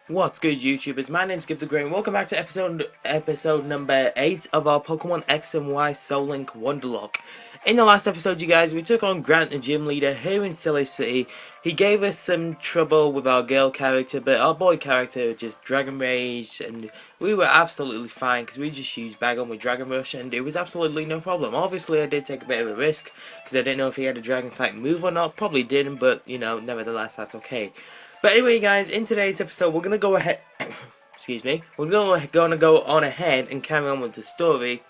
What's good, YouTubers? My name's Gib The Great, and welcome back to episode number 8 of our Pokemon X and Y Soul Link Wonderlocke. In the last episode, you guys, we took on Grant, the gym leader, here in Cyllage City. He gave us some trouble with our girl character, but our boy character just Dragon Rage, and we were absolutely fine because we just used Bagon with Dragon Rush, and it was absolutely no problem. Obviously, I did take a bit of a risk because I didn't know if he had a Dragon type move or not. Probably didn't, but you know, nevertheless, that's okay. But anyway, guys, in today's episode, we're gonna go ahead. Excuse me. We're gonna go on ahead and carry on with the story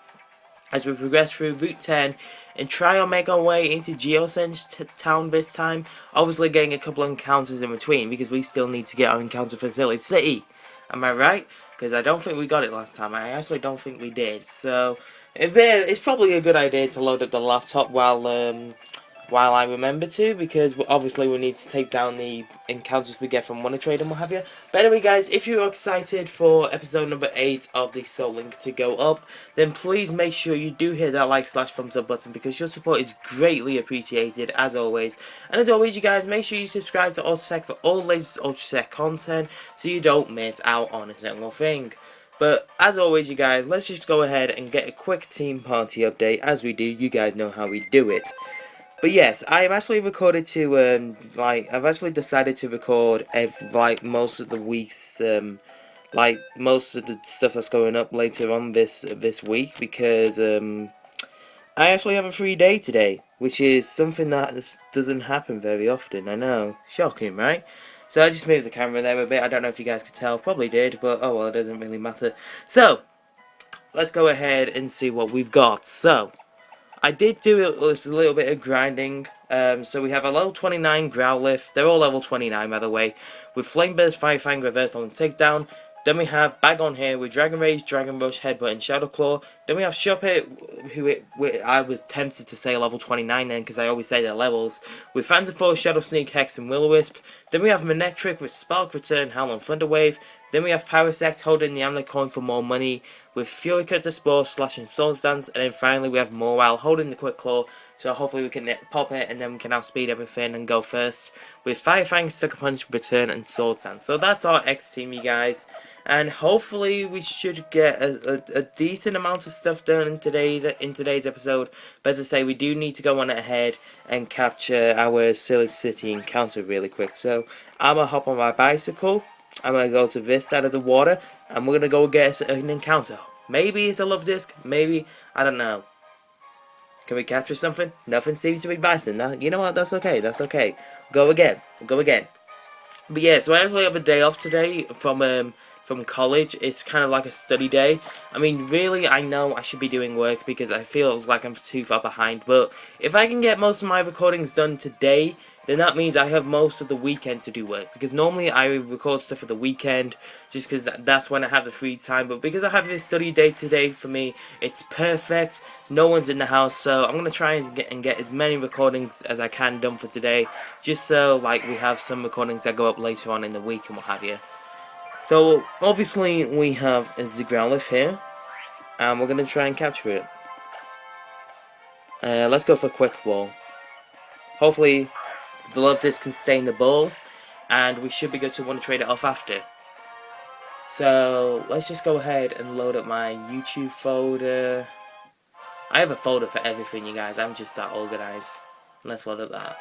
as we progress through Route 10 and try and make our way into Geosenge Town this time. Obviously, getting a couple of encounters in between because we still need to get our encounter for Cyllage City. Am I right? Because I don't think we got it last time. I actually don't think we did. So it's probably a good idea to load up the laptop while I remember to, because obviously we need to take down the encounters we get from WonderTrade and what have you. But anyway, guys, if you're excited for episode number 8 of the Soul Link to go up, then please make sure you do hit that like/thumbs up button, because your support is greatly appreciated, as always. And as always, you guys, make sure you subscribe to UltraSec for all the latest UltraSec content, so you don't miss out on a single thing. But as always, you guys, let's just go ahead and get a quick team party update. As we do, you guys know how we do it. But yes, I've actually recorded to I've actually decided to record most of the weeks, most of the stuff that's going up later on this week, because I actually have a free day today, which is something that doesn't happen very often. I know, shocking, right? So I just moved the camera there a bit. I don't know if you guys could tell, probably did, but oh well, it doesn't really matter. So let's go ahead and see what we've got. So I did do a little bit of grinding, so we have a level 29 Growlithe, they're all level 29 by the way, with Flame Burst, Fire Fang, Reversal and Takedown. Then we have Bagon here with Dragon Rage, Dragon Rush, Headbutt and Shadow Claw. Then we have Shuppet, who I was tempted to say level 29 then, because I always say their levels, with Phantom Force, Shadow Sneak, Hex and Will-O-Wisp. Then we have Manectric with Spark Return, Howl and Thunder Wave. Then we have Parasect holding the Amulet Coin for more money, with Fury Cutter, Spore, Slash and Swords Dance. And then finally we have Morale holding the Quick Claw, so hopefully we can pop it and then we can outspeed everything and go first, with Fire Fang, Sucker Punch, Return and Swords Dance. So that's our X team, you guys. And hopefully we should get a decent amount of stuff done in today's episode. But as I say, we do need to go on ahead and capture our Cyllage City encounter really quick. So I'm going to hop on my bicycle. I'm going to go to this side of the water. And we're going to go get an encounter. Maybe it's a love disc. Maybe. I don't know. Can we capture something? Nothing seems to be biting. You know what? That's okay. That's okay. Go again. Go again. But yeah, so I actually have a day off today from college. It's kind of like a study day. I mean, really, I know I should be doing work because I feel like I'm too far behind, but if I can get most of my recordings done today, then that means I have most of the weekend to do work, because normally I record stuff for the weekend just because that's when I have the free time, but because I have this study day today, for me it's perfect. No one's in the house, so I'm going to try and get as many recordings as I can done for today, just so like we have some recordings that go up later on in the week and what have you. So obviously we have the Growlithe here, and we're going to try and capture it. Let's go for Quick Ball. Hopefully the love disc can stay in the ball, and we should be good to want to trade it off after. So let's just go ahead and load up my YouTube folder. I have a folder for everything, you guys. I'm just that organized. Let's load up that.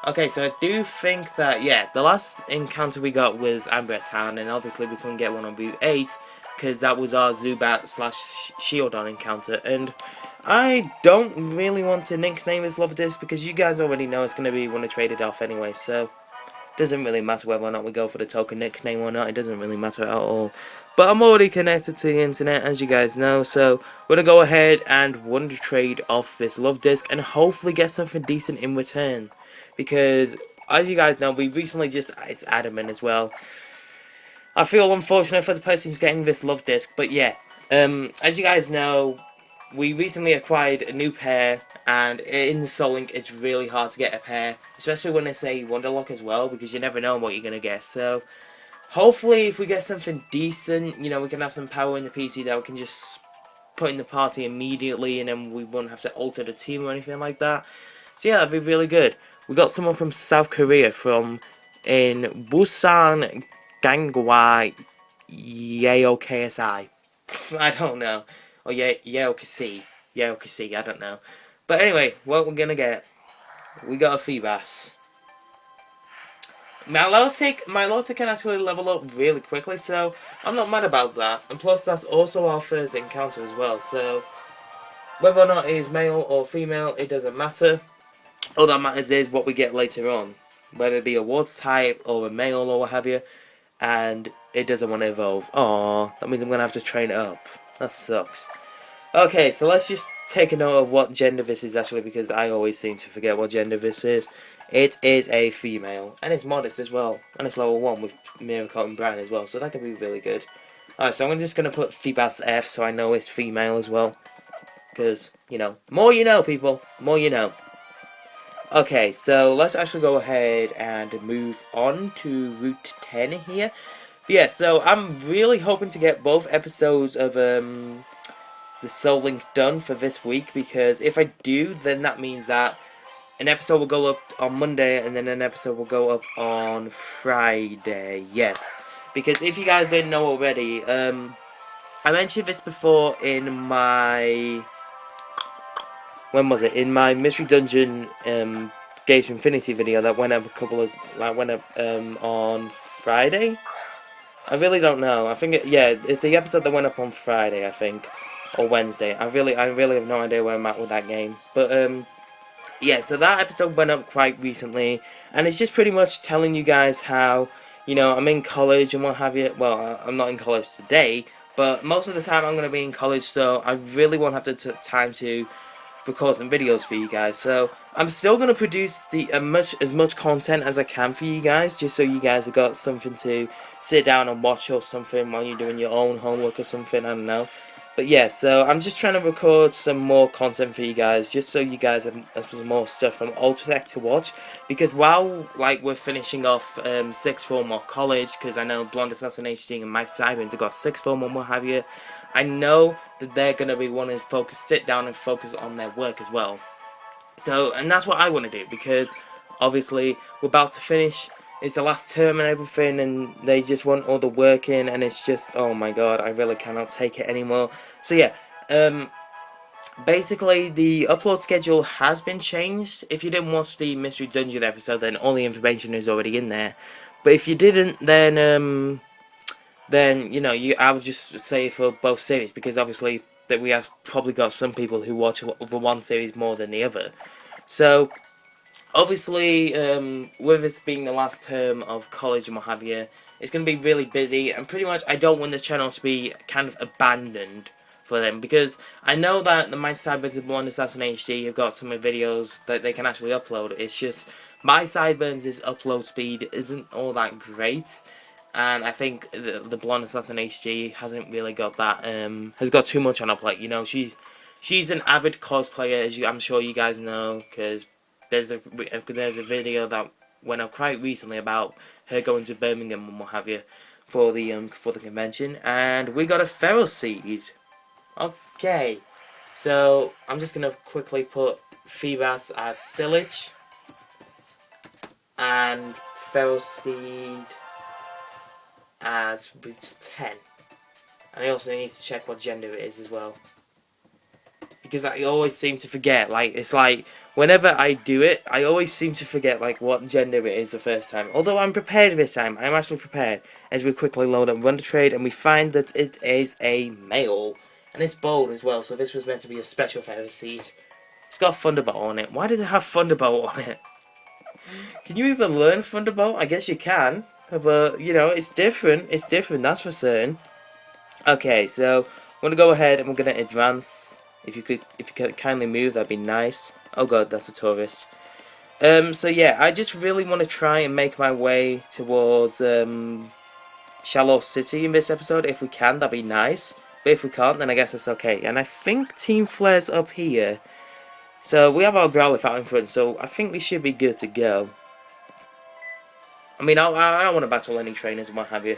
Okay, so I do think that, yeah, the last encounter we got was Amber Town, and obviously we couldn't get one on Route 8, because that was our Zubat/Shieldon encounter, and I don't really want to nickname this love disc, because you guys already know it's going to be one to trade it off anyway, so it doesn't really matter whether or not we go for the token nickname or not. It doesn't really matter at all. But I'm already connected to the internet, as you guys know, so we're going to go ahead and WonderTrade off this love disc and hopefully get something decent in return. Because, as you guys know, we recently it's Adamant as well. I feel unfortunate for the person who's getting this love disc, but yeah. As you guys know, we recently acquired a new pair, and in the Soul Link it's really hard to get a pair, especially when it's a Wonderlocke as well, because you never know what you're going to get. So, hopefully if we get something decent, you know, we can have some power in the PC that we can just put in the party immediately, and then we won't have to alter the team or anything like that. So yeah, that'd be really good. We got someone from South Korea, in Busan, Skangwai Yeo KSI. I don't know. Or Yeo Kasi. Yeo Kasi, I don't know. But anyway, what we're gonna get. We got a Feebas. My Lottie can actually level up really quickly, so I'm not mad about that. And plus, that's also our first encounter as well, so whether or not it's male or female, it doesn't matter. All that matters is what we get later on, whether it be a water type or a male or what have you, and it doesn't want to evolve. Aww, that means I'm going to have to train it up. That sucks. Okay, so let's just take a note of what gender this is actually, because I always seem to forget what gender this is. It is a female, and it's modest as well, and it's level 1 with Miracle and Brown as well, so that could be really good. Alright, so I'm just going to put Feebas F so I know it's female as well, because, you know, more you know, people, more you know. Okay, so let's actually go ahead and move on to Route 10 here. But yeah, so I'm really hoping to get both episodes of the Soul Link done for this week, because if I do, then that means that an episode will go up on Monday and then an episode will go up on Friday. Yes, because if you guys didn't know already, I mentioned this before in my... when was it? In my Mystery Dungeon Gates of Infinity video that went up on Friday? I really don't know. I think it's the episode that went up on Friday, I think, or Wednesday. I really have no idea where I'm at with that game. But yeah, so that episode went up quite recently, and it's just pretty much telling you guys how, you know, I'm in college and what have you. Well, I'm not in college today, but most of the time I'm going to be in college, so I really won't have the time to record some videos for you guys. So I'm still going to produce as much content as I can for you guys, just so you guys have got something to sit down and watch or something while you're doing your own homework or something, I don't know. But yeah, so I'm just trying to record some more content for you guys, just so you guys have some more stuff from Ultratech to watch. Because while we're finishing off sixth form or college, because I know Blonde Assassin HD and Mike Simons have got sixth form and what have you, I know that they're gonna be wanting to sit down and focus on their work as well. So, and that's what I want to do, because obviously we're about to finish. It's the last term and everything, and they just want all the work in, and it's just, oh my god, I really cannot take it anymore. So yeah, basically the upload schedule has been changed. If you didn't watch the Mystery Dungeon episode, then all the information is already in there. But if you didn't, then you know, I would just say for both series, because obviously that we have probably got some people who watch the one series more than the other. So obviously, with this being the last term of college and what have you, it's going to be really busy, and pretty much I don't want the channel to be kind of abandoned for them, because I know that the My Sideburns and Blonde Assassin HD have got some videos that they can actually upload. It's just my Sideburns' upload speed isn't all that great, and I think the Blonde Assassin HD hasn't really got that, has got too much on her plate. You know, she's an avid cosplayer, as I'm sure you guys know, because there's a video that went up quite recently about her going to Birmingham and what have you for the convention, and we got a Feral Seed. Okay, so I'm just gonna quickly put Feebas as Cyllage and Feral Seed as Route 10, and I also need to check what gender it is as well, because I always seem to forget. It's like whenever I do it, I always seem to forget what gender it is the first time. Although I'm prepared this time, I'm actually prepared, as we quickly load up WonderTrade and we find that it is a male, and it's bold as well. So this was meant to be a special Feral Seed. It's got Thunderbolt on it. Why does it have Thunderbolt on it? Can you even learn Thunderbolt? I guess you can, but you know, it's different. It's different, that's for certain. Okay, so I'm gonna go ahead and we're gonna advance. If you could kindly move, that'd be nice. Oh god, that's a tourist. So yeah, I just really want to try and make my way towards Cyllage City in this episode. If we can, that'd be nice. But if we can't, then I guess that's okay. And I think Team Flare's up here. So we have our Growlithe out in front, so I think we should be good to go. I mean, I don't want to battle any trainers and what have you.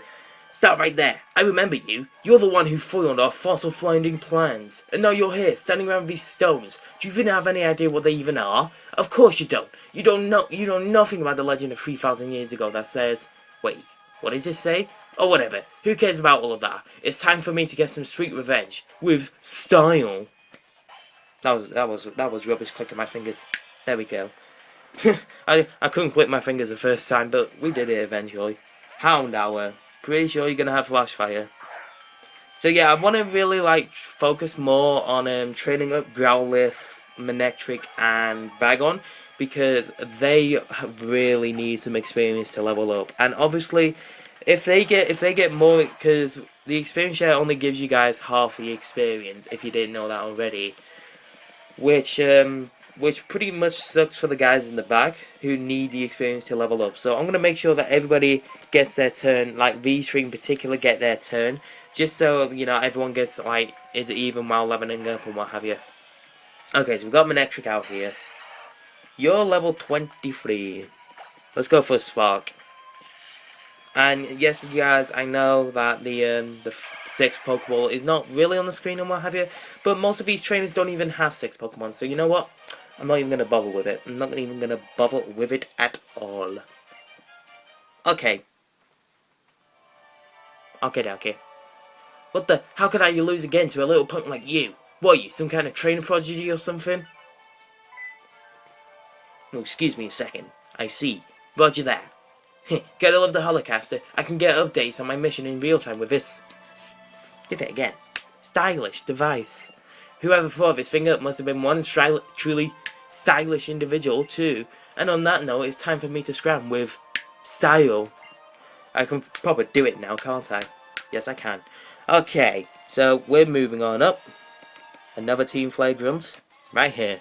Stop right there. I remember you. You're the one who foiled our fossil finding plans. And now you're here, standing around these stones. Do you even have any idea what they even are? Of course you don't. You know nothing about the legend of 3,000 years ago that says... Wait, What does this say? Oh, whatever. Who cares about all of that? It's time for me to get some sweet revenge with style. That was rubbish clicking my fingers. There we go. I couldn't click my fingers the first time, but we did it eventually. Hound Hour. Pretty sure you're gonna have flash fire. So yeah, I want to really like focus more on training up Growlithe, Manectric, and Bagon, because they really need some experience to level up. And obviously, if they get more, because the experience share only gives you guys half the experience if you didn't know that already, which pretty much sucks for the guys in the back who need the experience to level up. So I'm gonna make sure that everybody gets their turn, like V3 in particular get their turn, just so, you know, everyone gets, like, is even while leveling up and what have you. Okay, so we've got Manectric out here. You're level 23. Let's go for a Spark. And yes, guys, I know that the 6th Pokeball is not really on the screen and what have you, but most of these trainers don't even have 6 Pokemon, so you know what? I'm not even going to bother with it. I'm not even going to bother with it at all. Okay. Okay. What the? How could I lose again to a little punk like you? What are you, some kind of trainer prodigy or something? Oh, excuse me a second. I see. Roger that. Gotta love the Holocaster. I can get updates on my mission in real time with this. Did it again. Stylish device. Whoever thought this thing up must have been one truly stylish individual too. And on that note, it's time for me to scram with style. I can probably do it now, can't I? Yes, I can. Okay, so we're moving on up. Another Team Flagrant. Right here.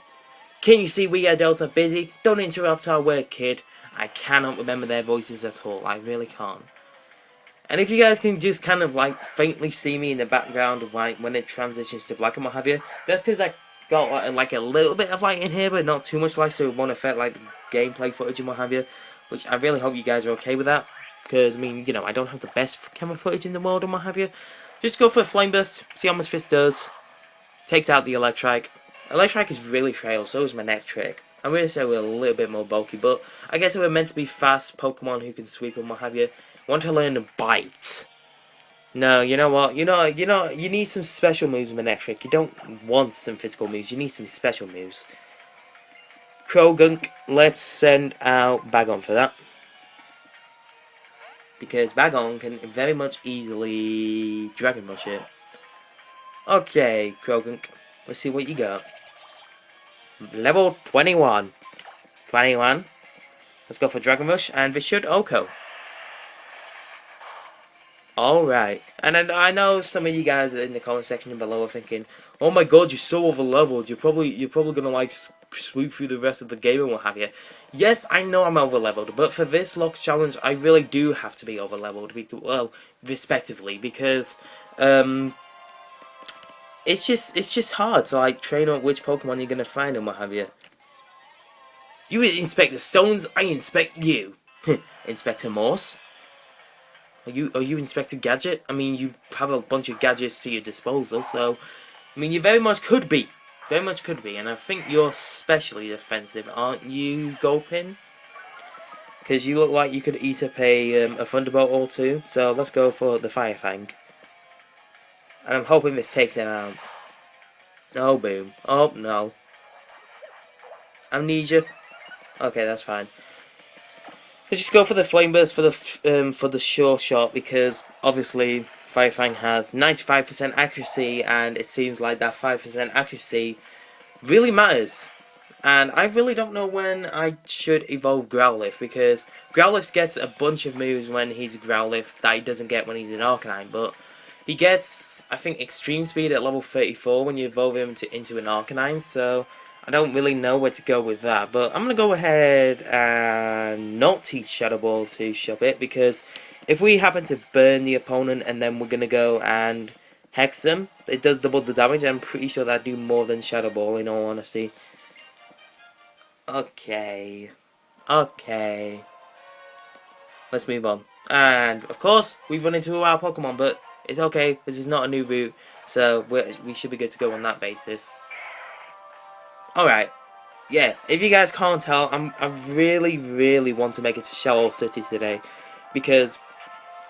Can you see we adults are busy? Don't interrupt our work, kid. I cannot remember their voices at all. I really can't. And if you guys can just kind of like faintly see me in the background of like when it transitions to black and what have you, that's because I got like a little bit of light in here, but not too much light, so it won't affect like the gameplay footage and what have you. Which I really hope you guys are okay with that, because I mean, you know, I don't have the best camera footage in the world and what have you. Just go for a Flame Burst, see how much this does. Takes out the Electrike. Electrike is really frail, so is Manectric. I'm really say we're a little bit more bulky, but I guess if we're meant to be fast Pokemon who can sweep and what have you, want to learn to bite. No, you know what? You need some special moves, Manectric. You don't want some physical moves. You need some special moves. Krogunk, let's send out Bagon for that, because Bagon can very much easily Dragon Rush it. Okay, Krogunk, let's see what you got. Level 21. 21. Let's go for Dragon Rush, and this should Oko. Alright, and I know some of you guys in the comment section below are thinking, oh my god, you're so over leveled, you're probably gonna like swoop through the rest of the game and what have you. Yes, I know I'm over leveled, but for this lock challenge I really do have to be over leveled, well, respectively, because it's just hard to like train up which Pokemon you're gonna find and what have you. You inspect the stones, I inspect you. Inspector Morse? Are you Inspector Gadget? I mean, you have a bunch of gadgets to your disposal, so I mean, you very much could be. Very much could be, and I think you're specially defensive, aren't you, Gulpin? Because you look like you could eat up a Thunderbolt or two, so let's go for the Fire Fang. And I'm hoping this takes him out. Oh, boom. Oh, no. Amnesia. Okay, that's fine. Let's just go for the Flame Burst for the sure shot, because obviously Fire Fang has 95% accuracy, and it seems like that 5% accuracy really matters. And I really don't know when I should evolve Growlithe, because Growlithe gets a bunch of moves when he's a Growlithe that he doesn't get when he's an Arcanine, but he gets, I think, Extreme Speed at level 34 when you evolve him into an Arcanine, so I don't really know where to go with that, but I'm going to go ahead and not teach Shadow Ball to shove it, because if we happen to burn the opponent and then we're going to go and Hex them, it does double the damage. I'm pretty sure that do more than Shadow Ball, in all honesty. Okay. Let's move on. And, of course, we've run into our Pokemon, but it's okay, this is not a new route, so we should be good to go on that basis. Alright, yeah, if you guys can't tell, I really want to make it to Cyllage City today, because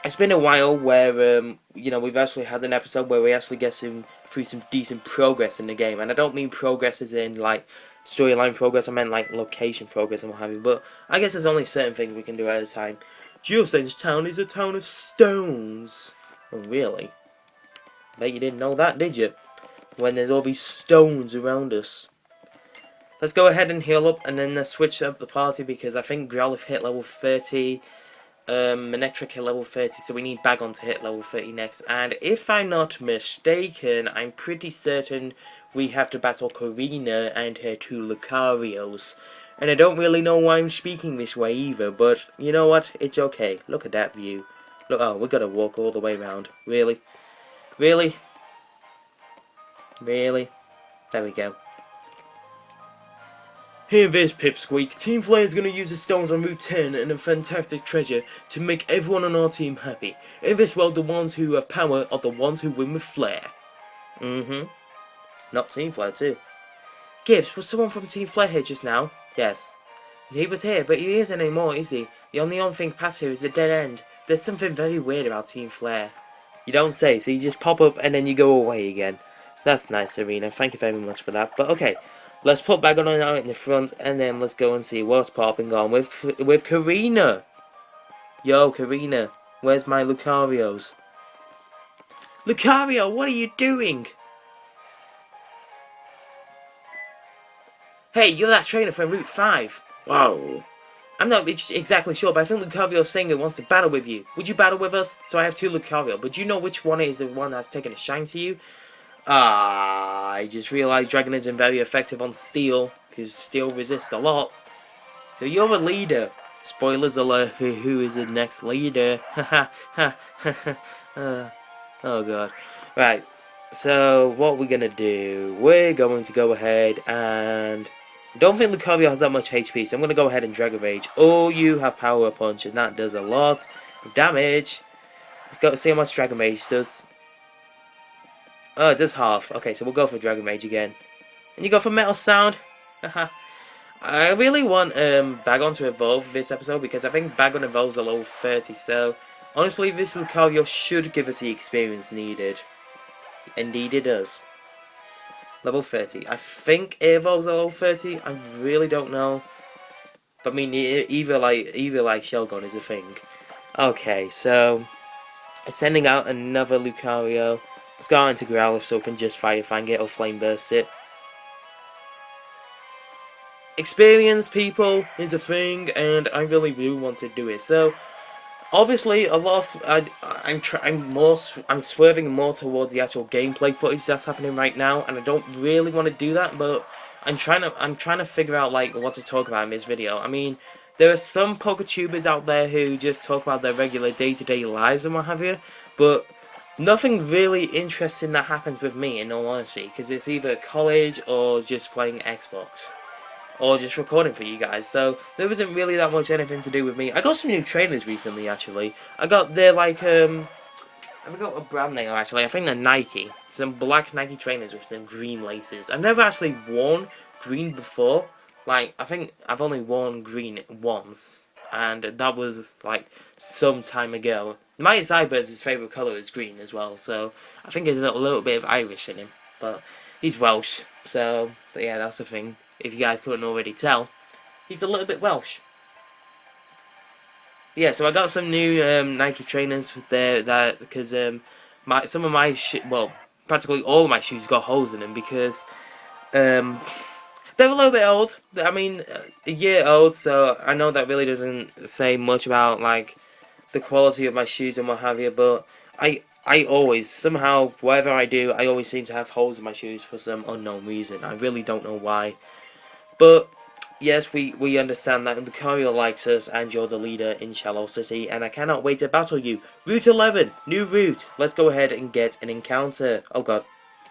it's been a while where you know, we've actually had an episode where we actually get through some decent progress in the game, and I don't mean progress as in like storyline progress. I meant like location progress and what have you. But I guess there's only certain things we can do at a time. Geosenge Town is a town of stones. Oh, really? Bet you didn't know that, did you? When there's all these stones around us. Let's go ahead and heal up, and then switch up the party, because I think Growlithe hit level 30. Manectric hit level 30, so we need Bagon to hit level 30 next. And if I'm not mistaken, I'm pretty certain we have to battle Karina and her 2 Lucarios. And I don't really know why I'm speaking this way either, but you know what? It's okay. Look at that view. Look, oh, we gotta walk all the way around. Really? Really? Really? There we go. Hear this, Pipsqueak. Team Flare is going to use the stones on Route 10 and a fantastic treasure to make everyone on our team happy. In this world, the ones who have power are the ones who win with Flare. Not Team Flare, too. Gibbs, was someone from Team Flare here just now? Yes. He was here, but he isn't anymore, is he? The only thing past here is a dead end. There's something very weird about Team Flare. You don't say, so you just pop up and then you go away again. That's nice, Serena. Thank you very much for that. But okay. Let's put Bagon out in the front, and then let's go and see what's popping on with Karina. Yo, Karina, where's my Lucarios? Lucario, what are you doing? Hey, you're that trainer from Route 5. Wow. I'm not exactly sure, but I think Lucario's saying it wants to battle with you. Would you battle with us? So I have 2 Lucario, but do you know which one is the one that's taken a shine to you? I just realised Dragon isn't very effective on Steel, because Steel resists a lot. So you're a leader. Spoilers alert for who is the next leader. Oh god. Right, so what we're going to do, we're going to go ahead and... I don't think Lucario has that much HP, so I'm going to go ahead and Dragon Rage. Oh, you have Power Punch, and that does a lot of damage. Let's go see how much Dragon Rage does. Oh, it does half. Okay, so we'll go for Dragon Rage again. And you go for Metal Sound. I really want Bagon to evolve this episode, because I think Bagon evolves at level 30. So, honestly, this Lucario should give us the experience needed. Indeed it does. Level 30. I think it evolves at level 30. I really don't know. But I mean, either like Shelgon is a thing. Okay, so... sending out another Lucario. Let's go out into Growlithe so we can just Fire Fang it or Flame Burst it. Experience, people, is a thing, and I really do want to do it. So, obviously, a lot of I'm swerving more towards the actual gameplay footage that's happening right now, and I don't really want to do that. But I'm trying to figure out like what to talk about in this video. I mean, there are some PokeTubers out there who just talk about their regular day-to-day lives and what have you, but nothing really interesting that happens with me, in all honesty, because it's either college or just playing Xbox. Or just recording for you guys, so there wasn't really that much anything to do with me. I got some new trainers recently, actually. I got their, like, I forgot what brand they are, actually. I think they're Nike. Some black Nike trainers with some green laces. I've never actually worn green before. Like, I think I've only worn green once. And that was, like, some time ago. My Sidebird's favourite colour is green as well, so I think there's a little bit of Irish in him. But he's Welsh, so yeah, that's the thing. If you guys couldn't already tell, he's a little bit Welsh. Yeah, so I got some new Nike trainers there because some of my practically all of my shoes got holes in them because they're a little bit old. I mean, a year old, so I know that really doesn't say much about like the quality of my shoes and what have you. But I always somehow whatever I do, I always seem to have holes in my shoes for some unknown reason. I really don't know why. But, yes, we understand that Lucario likes us, and you're the leader in Cyllage City, and I cannot wait to battle you. Route 11, new route. Let's go ahead and get an encounter. Oh god,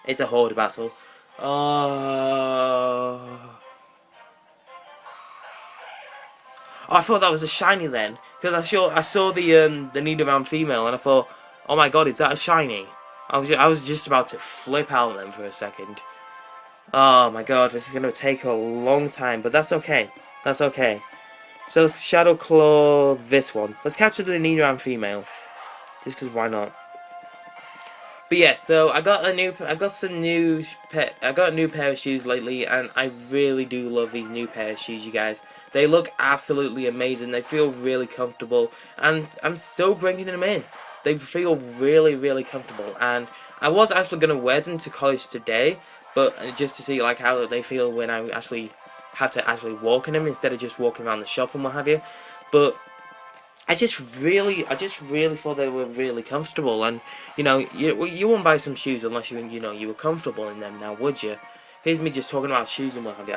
it's a horde battle. Oh, I thought that was a shiny then, because I saw the Nidoran female, and I thought, oh my god, is that a shiny? I was just about to flip out then for a second. Oh my god, this is going to take a long time, but that's okay. That's okay. So, Shadow Claw this one. Let's capture the Nidoran female. just because why not? But yeah, so I got a new pair of shoes lately, and I really do love these new pair of shoes, you guys. They look absolutely amazing. They feel really comfortable, and I'm still bringing them in. They feel really, really comfortable, and I was actually gonna wear them to college today, but just to see like how they feel when I actually have to actually walk in them instead of just walking around the shop and what have you. But I just really thought they were really comfortable, and you wouldn't buy some shoes unless you were comfortable in them. Now, would you? Here's me just talking about shoes and what have you.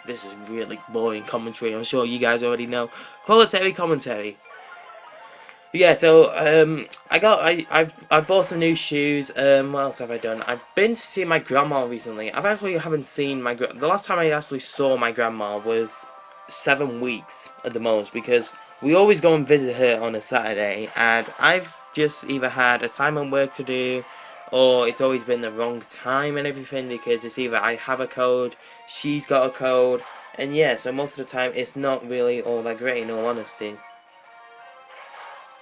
This is really boring commentary. I'm sure you guys already know. Quality commentary. Yeah, so I bought some new shoes. What else have I done? I've been to see my grandma recently. Haven't seen the last time I actually saw my grandma was 7 weeks at the most, because we always go and visit her on a Saturday, and I've just either had assignment work to do, or it's always been the wrong time and everything, because it's either I have a code, she's got a code, and yeah, so most of the time it's not really all that great in all honesty.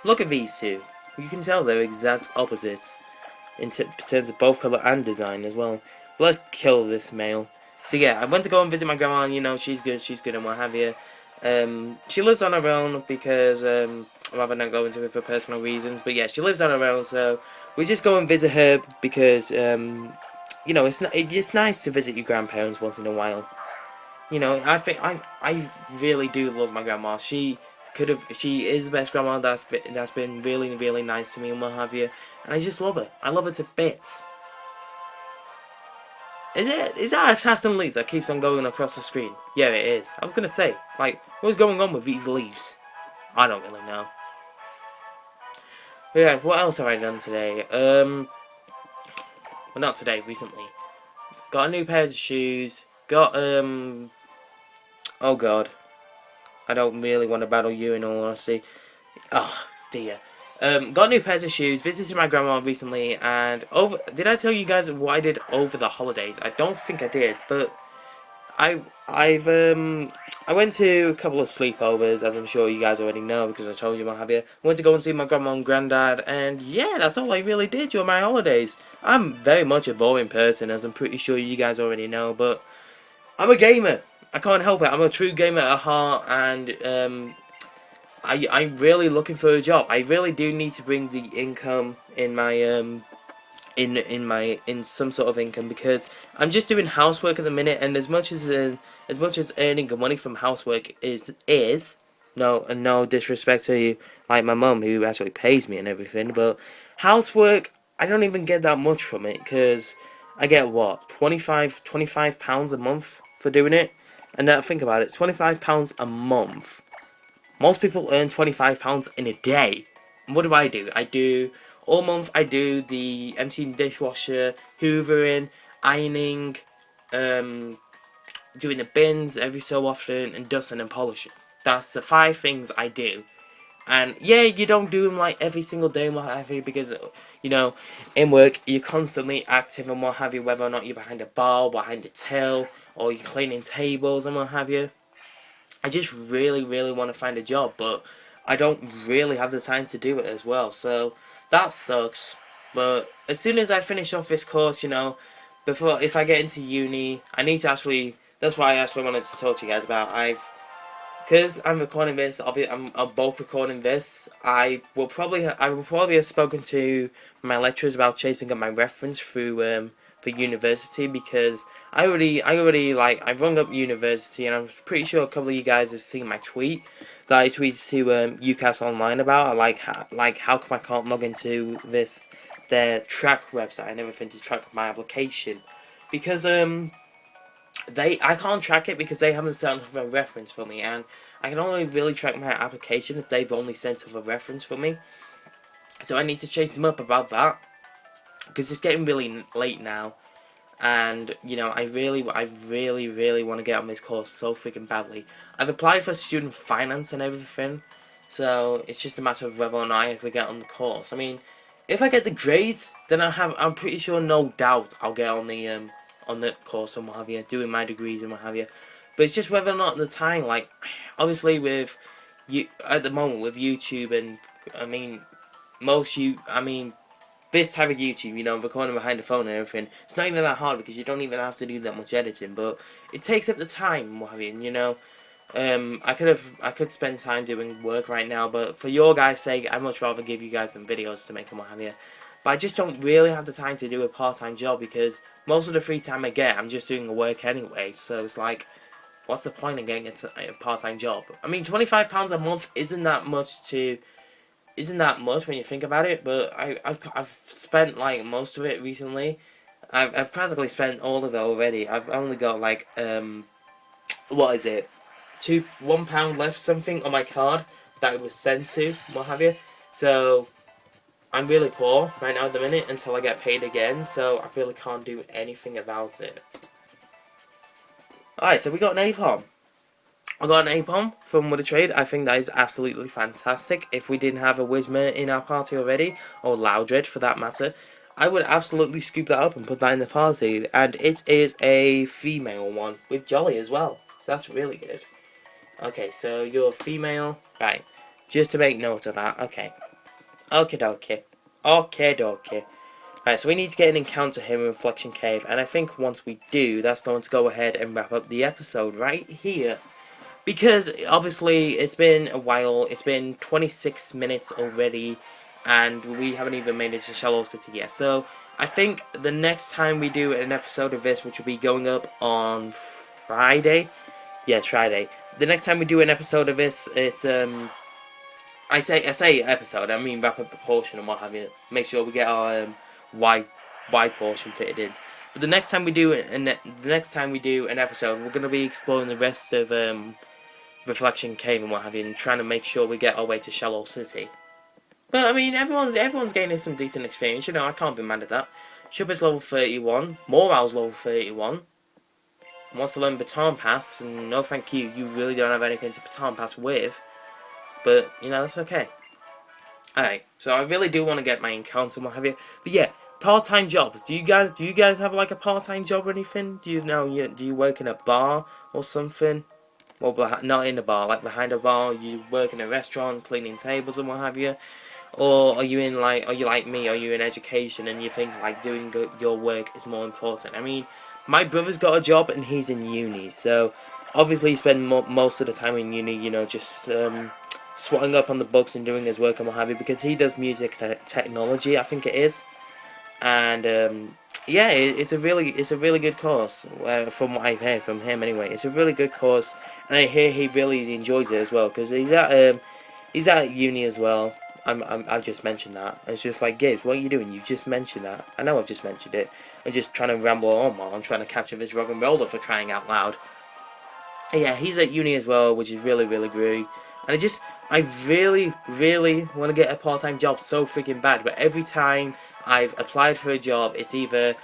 Look at these two. You can tell they're exact opposites in terms of both colour and design as well. But let's kill this male. So yeah, I went to go and visit my grandma, and she's good and what have you. She lives on her own because I'm rather not go into it for personal reasons, but yeah, she lives on her own, so we just go and visit her because it's nice to visit your grandparents once in a while. I really do love my grandma. She is the best grandma that's been really, really nice to me and what have you, and I just love her. I love her to bits. Is that a cast and leaves that keeps on going across the screen? Yeah, it is. I was gonna say, like, what's going on with these leaves? I don't really know. But yeah, what else have I done today? Well, not today, recently. Got a new pair of shoes. Got, oh god. I don't really want to battle you in all honesty. Oh, dear. Got new pairs of shoes, visited my grandma recently, and did I tell you guys what I did over the holidays? I don't think I did, but I went to a couple of sleepovers, as I'm sure you guys already know, because I told you what have you. I went to go and see my grandma and granddad, and yeah, that's all I really did during my holidays. I'm very much a boring person, as I'm pretty sure you guys already know, but I'm a gamer. I can't help it. I'm a true gamer at heart, and I'm really looking for a job. I really do need to bring the income in my in some sort of income, because I'm just doing housework at the minute, and as much as earning the money from housework is no disrespect to you, like my mum who actually pays me and everything, but housework I don't even get that much from it, because I get what, £25 a month for doing it. And now think about it, £25 a month. Most people earn £25 in a day. And what do? All month I do the emptying dishwasher, hoovering, ironing, doing the bins every so often, and dusting and polishing. That's the 5 things I do. And yeah, you don't do them like every single day and what have you, because in work you're constantly active and what have you, whether or not you're behind a bar, behind a till, or you're cleaning tables and what have you. I just really, really want to find a job, but I don't really have the time to do it as well, so that sucks. But as soon as I finish off this course, if I get into uni, I need to actually, that's why I actually wanted to talk to you guys about, because I'm recording this, I'm both recording this, I will probably have spoken to my lecturers about chasing up my reference through, for university, because I rung up university, and I'm pretty sure a couple of you guys have seen my tweet that I tweeted to UCAS Online about, how come I can't log into their track website and everything to track my application, because I can't track it because they haven't sent off a reference for me, and I can only really track my application if they've only sent off a reference for me. So I need to chase them up about that, because it's getting really late now, and I really want to get on this course so freaking badly. I've applied for student finance and everything, so it's just a matter of whether or not I actually get on the course. I mean, if I get the grades, then I'm pretty sure, no doubt, I'll get on the course and what have you, doing my degrees and what have you. But it's just whether or not the time, obviously with you at the moment with YouTube, and I mean this type of YouTube, you know, recording behind the phone and everything, it's not even that hard because you don't even have to do that much editing, but it takes up the time, what have you, you know. I could spend time doing work right now, but for your guys' sake, I'd much rather give you guys some videos to make and what have you. But I just don't really have the time to do a part-time job because most of the free time I get, I'm just doing the work anyway, so it's like, what's the point in getting a part-time job? I mean, £25 a month isn't that much when you think about it, but I've spent like most of it recently. I've practically spent all of it already. I've only got like what is it, £1 left something on my card that it was sent to, what have you. So I'm really poor right now at the minute until I get paid again. So I really can't do anything about it. Alright, so we got an APOM. I got an APOM from WonderTrade. I think that is absolutely fantastic. If we didn't have a Whismer in our party already, or Loudred for that matter, I would absolutely scoop that up and put that in the party. And it is a female one with Jolly as well. So that's really good. Okay, so you're female. Right, just to make note of that. Okay. Okie dokie. Okie dokie. Right, so we need to get an encounter here in Reflection Cave. And I think once we do, that's going to go ahead and wrap up the episode right here. Because, obviously, it's been a while. It's been 26 minutes already. And we haven't even made it to Cyllage City yet. So, I think the next time we do an episode of this, which will be going up on Friday. Yeah, it's Friday. The next time we do an episode of this, it's, I say episode, I mean wrap up the portion and what have you. Make sure we get our, wide portion fitted in. But the next time we do an episode, we're gonna be exploring the rest of Reflection Cave and what have you, and trying to make sure we get our way to Cyllage City. But I mean, everyone's gaining some decent experience. You know, I can't be mad at that. Shubba's level 31, Moral's level 31. Wants to learn Baton Pass, and no thank you. You really don't have anything to Baton Pass with. But you know, that's okay. Alright, so I really do want to get my encounter and what have you. But yeah, part-time jobs. Do you guys have like a part-time job or anything? Do you work in a bar or something? Well, not in a bar, like behind a bar. You work in a restaurant, cleaning tables and what have you. Or are you like me? Are you in education and you think like doing your work is more important? I mean, my brother's got a job and he's in uni, so obviously he spends most of the time in uni, you know, just swatting up on the books and doing his work and what have you, because he does music technology, I think it is. And yeah, it's a really good course, from what I've heard from him anyway. It's a really good course, and I hear he really enjoys it as well, because he's at uni as well. I've just mentioned that. It's just like, Gibbs, what are you doing? You just mentioned that. I know I've just mentioned it. I'm just trying to ramble on while I'm trying to capture this rock and roller, for crying out loud. And yeah, he's at uni as well, which is really great. And I really want to get a part-time job so freaking bad. But every time I've applied for a job, it's either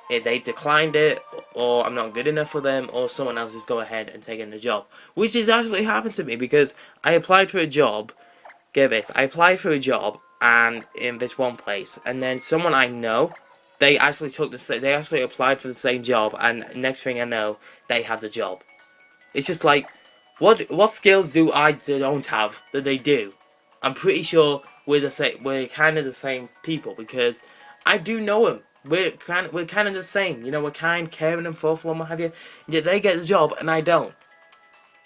they've declined it, or I'm not good enough for them, or someone else is go ahead and taking the job. Which has actually happened to me, because I applied for a job. Get this, I applied for a job, and in this one place, and then someone I know, they actually applied for the same job, and next thing I know, they have the job. It's just like, what skills do I don't have that they do? I'm pretty sure we're kind of the same people, because I do know them. We're kind of the same. You know, we're kind, caring, and thoughtful, and what have you. Yet they get the job and I don't.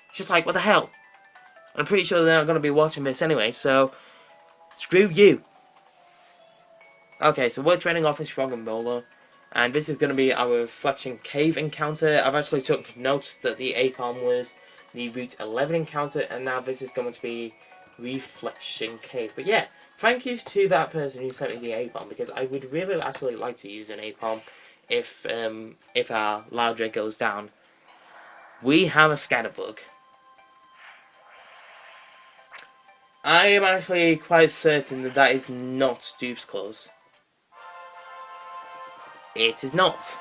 It's just like, what the hell? I'm pretty sure they're not going to be watching this anyway, so screw you. Okay, so we're trading off this Frog and Bowler, and this is going to be our Reflection Cave encounter. I've actually took notes that the APOM was the Route 11 encounter, and now this is going to be Reflection Cave. But yeah, thank you to that person who sent me the APOM, because I would really actually like to use an APOM if our Loudred goes down. We have a Scatterbug. I am actually quite certain that that is not Dupes' claws. It is not.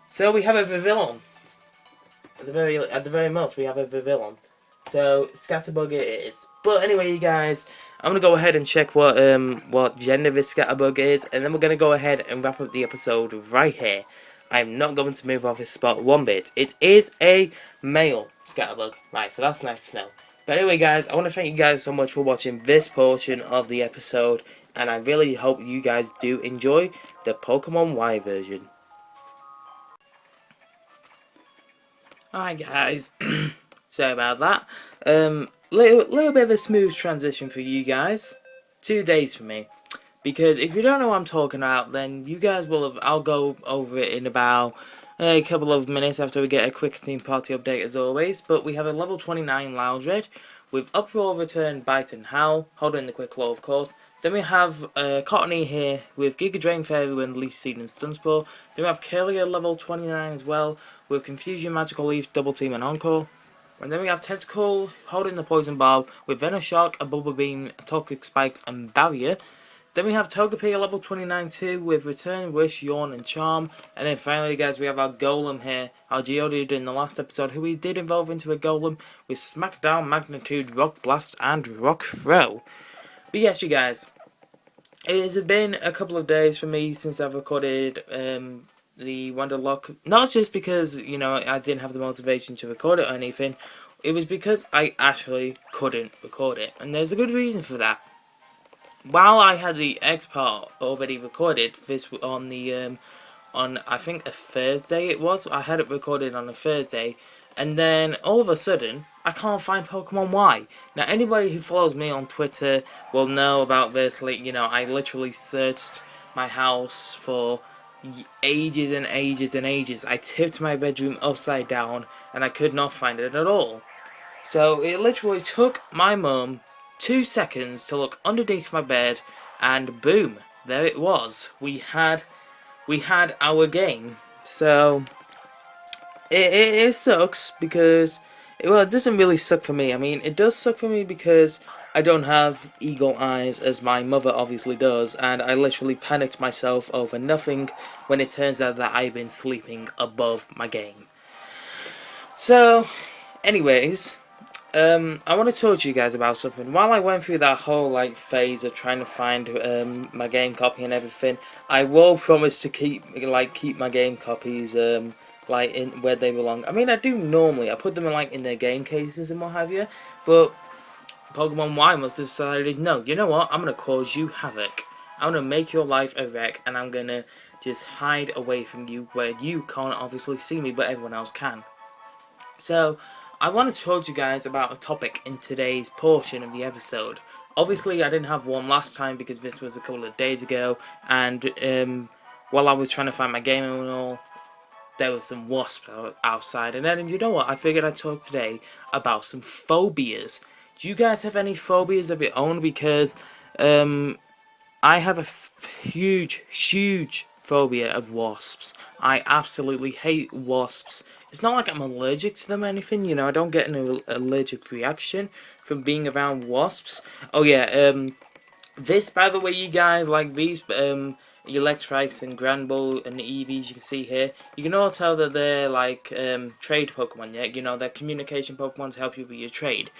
So we have a Vivillon. At the very most, we have a Vivillon. So Scatterbug it is. But anyway, you guys, I'm gonna go ahead and check what gender this Scatterbug is, and then we're gonna go ahead and wrap up the episode right here. I'm not going to move off this spot one bit. It is a male Scatterbug, right? So that's nice to know. But anyway, guys, I want to thank you guys so much for watching this portion of the episode, and I really hope you guys do enjoy the Pokemon Y version. Alright, guys, sorry about that. Little bit of a smooth transition for you guys. 2 days for me. Because if you don't know what I'm talking about, then you guys will have. I'll go over it in about a couple of minutes after we get a quick team party update as always. But we have a level 29 Loudred with Uproar, Return, Bite and Howl, holding the quick claw of course. Then we have Cottony here with Giga Drain, Fairy Wind, Leech Seed and Stunspore. Then we have Curlier level 29 as well with Confusion, Magical Leaf, Double Team and Encore. And then we have Tentacle holding the Poison Barb with Venoshock, a Bubble Beam, Toxic Spikes and Barrier. Then we have Togepi at level 29 too with Return, Wish, Yawn and Charm. And then finally, guys, we have our Golem here, our Geodude in the last episode, who we did evolve into a Golem with Smackdown, Magnitude, Rock Blast and Rock Throw. But yes, you guys, it has been a couple of days for me since I've recorded the Wonderlocke. Not just because, you know, I didn't have the motivation to record it or anything. It was because I actually couldn't record it. And there's a good reason for that. While I had the X part already recorded, this on the on I think a Thursday it was. I had it recorded on a Thursday, and then all of a sudden I can't find Pokemon Y. Now anybody who follows me on Twitter will know about this. Like, you know, I literally searched my house for ages and ages and ages. I tipped my bedroom upside down and I could not find it at all. So it literally took my mum 2 seconds to look underneath my bed, and boom, there it was. We had our game. So it sucks because it doesn't really suck for me. I mean, it does suck for me because I don't have eagle eyes as my mother obviously does, and I literally panicked myself over nothing when it turns out that I've been sleeping above my game. So, anyways, I want to talk to you guys about something. While I went through that whole phase of trying to find my game copy and everything, I will promise to keep my game copies in where they belong. I mean, I do normally. I put them in their game cases and what have you, but Pokemon Y must have decided, no, you know what? I'm gonna cause you havoc. I'm gonna make your life a wreck, and I'm gonna just hide away from you where you can't obviously see me, but everyone else can. So, I want to talk to you guys about a topic in today's portion of the episode. Obviously, I didn't have one last time because this was a couple of days ago, and while I was trying to find my game and all, there was some wasps outside. And then, you know what, I figured I'd talk today about some phobias. Do you guys have any phobias of your own? Because I have a huge phobia of wasps. I absolutely hate wasps. It's not like I'm allergic to them or anything, you know, I don't get an allergic reaction from being around wasps. Oh yeah, this, by the way, you guys, like these Electrites and Granbull and Eevees you can see here, you can all tell that they're trade Pokemon, yeah? You know, they're communication Pokemon to help you with your trade.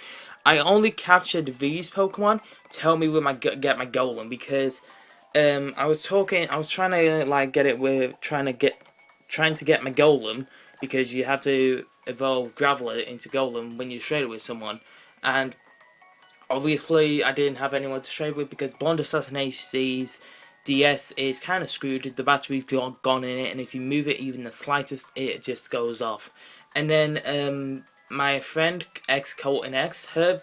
I only captured these Pokemon to help me with get my Golem, because I was trying to get it with trying to get my Golem, because you have to evolve Graveler into Golem when you trade with someone, and obviously I didn't have anyone to trade with because Blonde Assassination's DS is kind of screwed. The battery's gone in it, and if you move it even the slightest, it just goes off. And then my friend X Colton X, her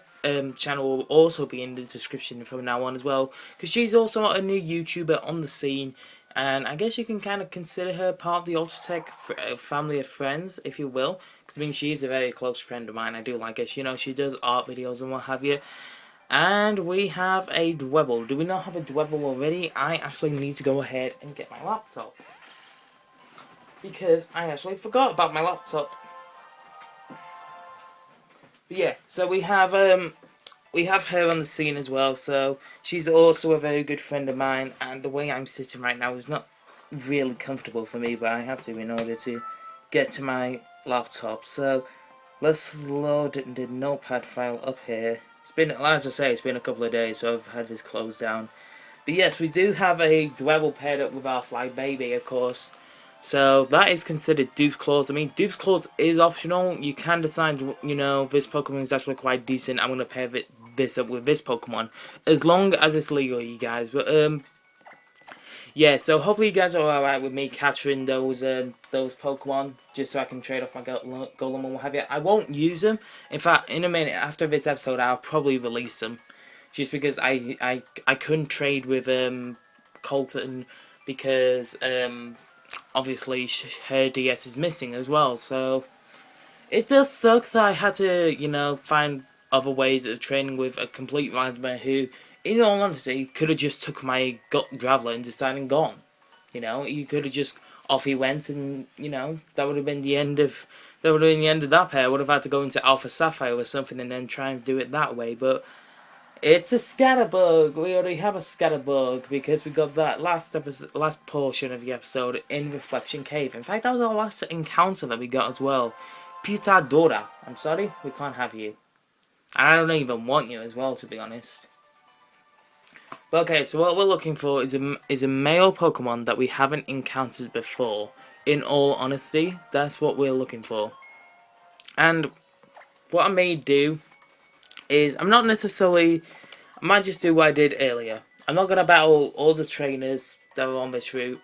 channel will also be in the description from now on as well, because she's also a new YouTuber on the scene. And I guess you can kind of consider her part of the Ultratech family of friends, if you will. Because, I mean, she is a very close friend of mine. I do like her. You know, she does art videos and what have you. And we have a Dwebble. Do we not have a Dwebble already? I actually need to go ahead and get my laptop. Because I actually forgot about my laptop. But yeah, so we have her on the scene as well, so she's also a very good friend of mine, and the way I'm sitting right now is not really comfortable for me, but I have to in order to get to my laptop. So let's load the notepad file up here. It's been, as I say, it's been a couple of days, so I've had this closed down. But yes, we do have a Dwebble paired up with our Fly Baby, of course. So that is considered Dupes Claws. I mean, Dupes Claws is optional. You can decide, you know, this Pokemon is actually quite decent. I'm going to pair this up with this Pokemon. As long as it's legal, you guys. But, yeah, so hopefully you guys are alright with me capturing those Pokemon. Just so I can trade off my Golem and what have you. I won't use them. In fact, in a minute after this episode, I'll probably release them. Just because I couldn't trade with, Colton. Because, obviously her DS is missing as well, so it does suck that I had to, you know, find other ways of training with a complete randomer who, in all honesty, could have just took my Graveler and decided and gone. You know, you could have just off he went, and you know that would have been the end of that pair. I would have had to go into Alpha Sapphire or something and then try and do it that way, but. It's a Scatterbug. We already have a Scatterbug because we got that last portion of the episode in Reflection Cave. In fact, that was our last encounter that we got as well. Putadora. I'm sorry, we can't have you. And I don't even want you as well, to be honest. But okay, so what we're looking for is a male Pokemon that we haven't encountered before. In all honesty, that's what we're looking for. And what I may do is I might just do what I did earlier. I'm not going to battle all the trainers that are on this route.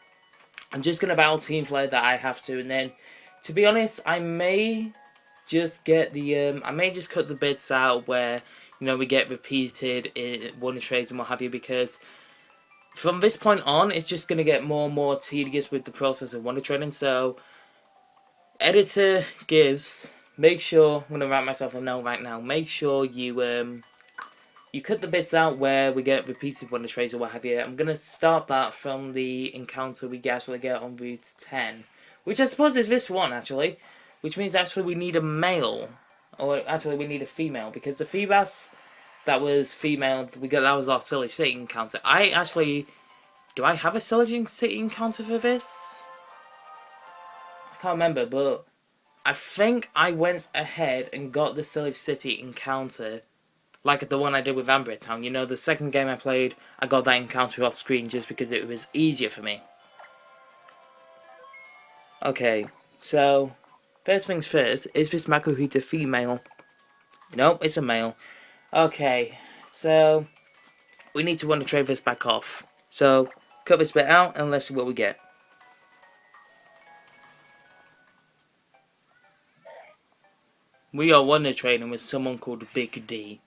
I'm just going to battle Team Flare that I have to, and then, to be honest, I may just get the, I may just cut the bits out where, you know, we get repeated WonderTrades and what have you, because from this point on, it's just going to get more and more tedious with the process of WonderTrading, so, Editor Gives... Make sure, I'm going to write myself a note right now, make sure you cut the bits out where we get repeated WonderTrades or what have you. I'm going to start that from the encounter we actually get on Route 10. Which I suppose is this one, actually. Which means actually we need a male. Or actually we need a female. Because the Feebas that was female, that was our Cyllage City encounter. Do I have a Cyllage City encounter for this? I can't remember, but... I think I went ahead and got the Cyllage City encounter, like the one I did with Amber Town. You know, the second game I played, I got that encounter off screen just because it was easier for me. Okay, so, first things first, is this Makuhita female? Nope, it's a male. Okay, so, we need to WonderTrade this back off. So, cut this bit out and let's see what we get. We are WonderTrading with someone called Big D.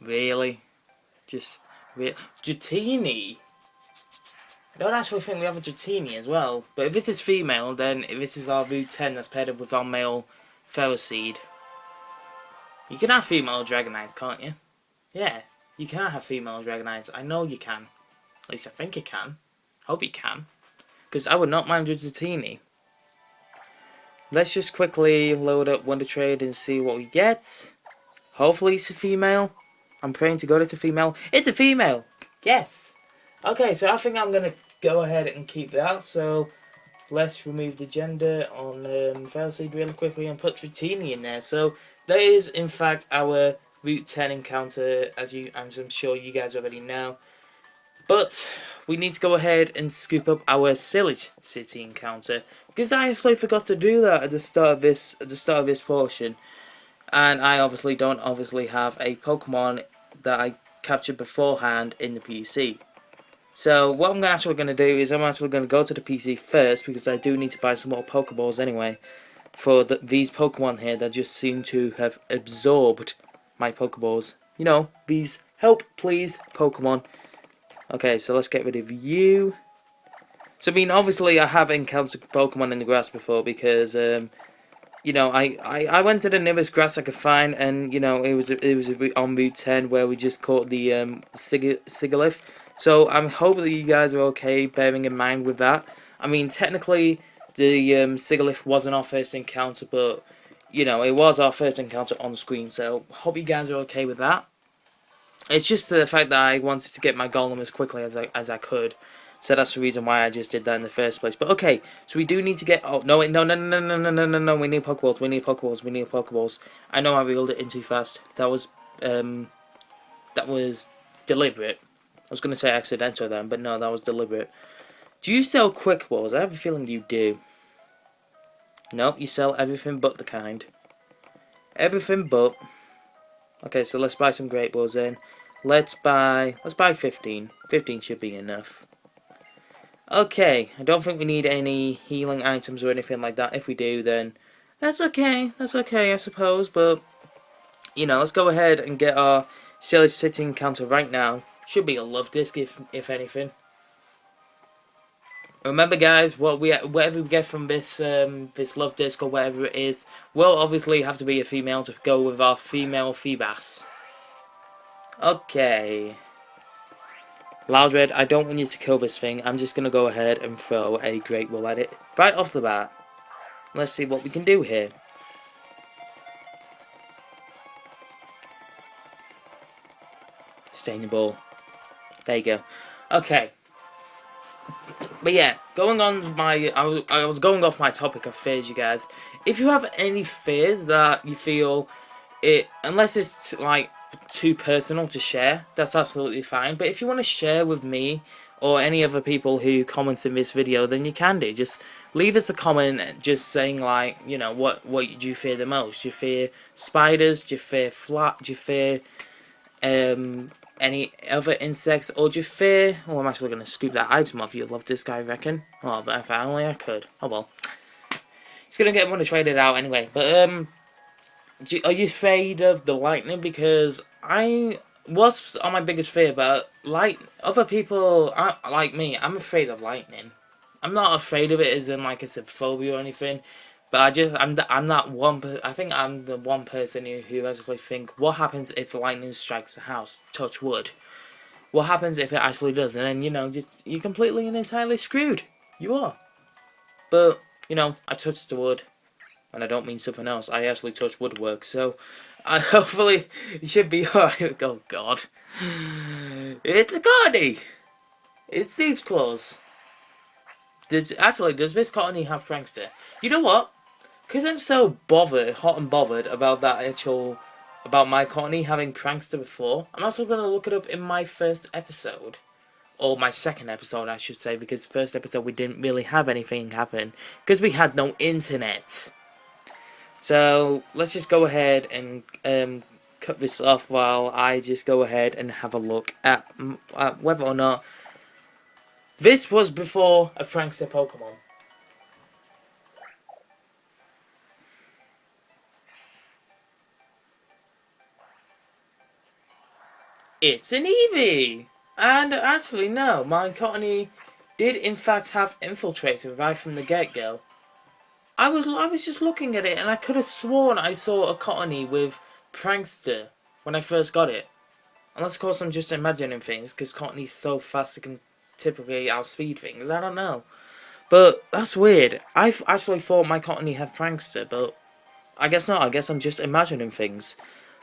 Really? Dratini? I don't actually think we have a Dratini as well. But if this is female, then if this is our Route 10 that's paired up with our male Ferroseed. You can have female Dragonites, can't you? Yeah, you can have female Dragonites. I know you can. At least I think you can. Hope you can. Because I would not mind a Dratini. Let's just quickly load up WonderTrade and see what we get. Hopefully it's a female. I'm praying to God it's a female. It's a female! Yes! Okay, so I think I'm going to go ahead and keep that. So, let's remove the gender on Ferroseed really quickly and put Dratini in there. So, that is in fact our Route 10 encounter, as I'm sure you guys already know. But we need to go ahead and scoop up our Cyllage City encounter, because I actually forgot to do that at the start of this portion, and I don't have a Pokemon that I captured beforehand in the PC. So what I'm actually going to do is I'm actually going to go to the PC first, because I do need to buy some more Pokeballs anyway for these Pokemon here that just seem to have absorbed my Pokeballs. You know, these help please Pokemon. Okay, so let's get rid of you. So, I mean, obviously I have encountered Pokemon in the grass before because, you know, I went to the nearest grass I could find, and, you know, it was on Route 10 where we just caught the Sigilyph. So, I'm hoping that you guys are okay bearing in mind with that. I mean, technically, the Sigilyph wasn't our first encounter, but, you know, it was our first encounter on screen, so hope you guys are okay with that. It's just the fact that I wanted to get my Golem as quickly as I could. So that's the reason why I just did that in the first place. But okay, so we do need to get... Oh, no, we need Pokeballs, we need Pokeballs. I know I reeled it in too fast. That was deliberate. I was going to say accidental then, but no, that was deliberate. Do you sell quick balls? I have a feeling you do. Nope, you sell everything but the kind. Everything but. Okay, so let's buy some great balls in. Let's buy 15. 15 should be enough. Okay, I don't think we need any healing items or anything like that. If we do, then that's okay. That's okay, I suppose. But, you know, let's go ahead and get our Cyllage City encounter right now. Should be a love disc, if anything. Remember, guys, whatever we get from this this love disc or whatever it is, will obviously have to be a female to go with our female Feebas. Okay. Loudred, I don't want you to kill this thing. I'm just going to go ahead and throw a Great Ball at it right off the bat. Let's see what we can do here. Staining Ball. There you go. Okay. But yeah, going on my... I was going off my topic of fears, you guys. If you have any fears that you feel... unless it's, like, too personal to share, that's absolutely fine. But if you want to share with me or any other people who comment in this video, then you can do. Just leave us a comment just saying, like, you know, what do you fear the most? Do you fear spiders? Do you fear do you fear any other insects? Or do you fear... Oh, I'm actually going to scoop that item off. You love this guy, I reckon. Oh, but if only I could. Oh well. It's going to get WonderTraded out anyway. But are you afraid of the lightning? Because wasps are my biggest fear, but other people like me, I'm afraid of lightning. I'm not afraid of it as in like it's a phobia or anything, but I'm not one. I think I'm the one person who actually think, what happens if lightning strikes the house? Touch wood. What happens if it actually does? And then, you know, you're completely and entirely screwed. You are. But you know, I touched the wood. And I don't mean something else. I actually touch woodwork, so hopefully it should be alright. Oh God, it's a Cottony. It's Thieves' Claws. Does this Cottony have Prankster? You know what? Because I'm so hot and bothered about about my Cottony having Prankster before. I'm also gonna look it up in my first episode. Or my second episode, I should say, because the first episode we didn't really have anything happen because we had no internet. So, let's just go ahead and cut this off while I just go ahead and have a look at whether or not this was before a Prankster Pokemon. It's an Eevee! And actually, no, my Cottony did in fact have Infiltrator right from the get-go. I was just looking at it, and I could have sworn I saw a Cottony with Prankster when I first got it. Unless, of course, I'm just imagining things, because Cottony's so fast it can typically outspeed things. I don't know. But that's weird. I actually thought my Cottony had Prankster, but I guess not. I guess I'm just imagining things.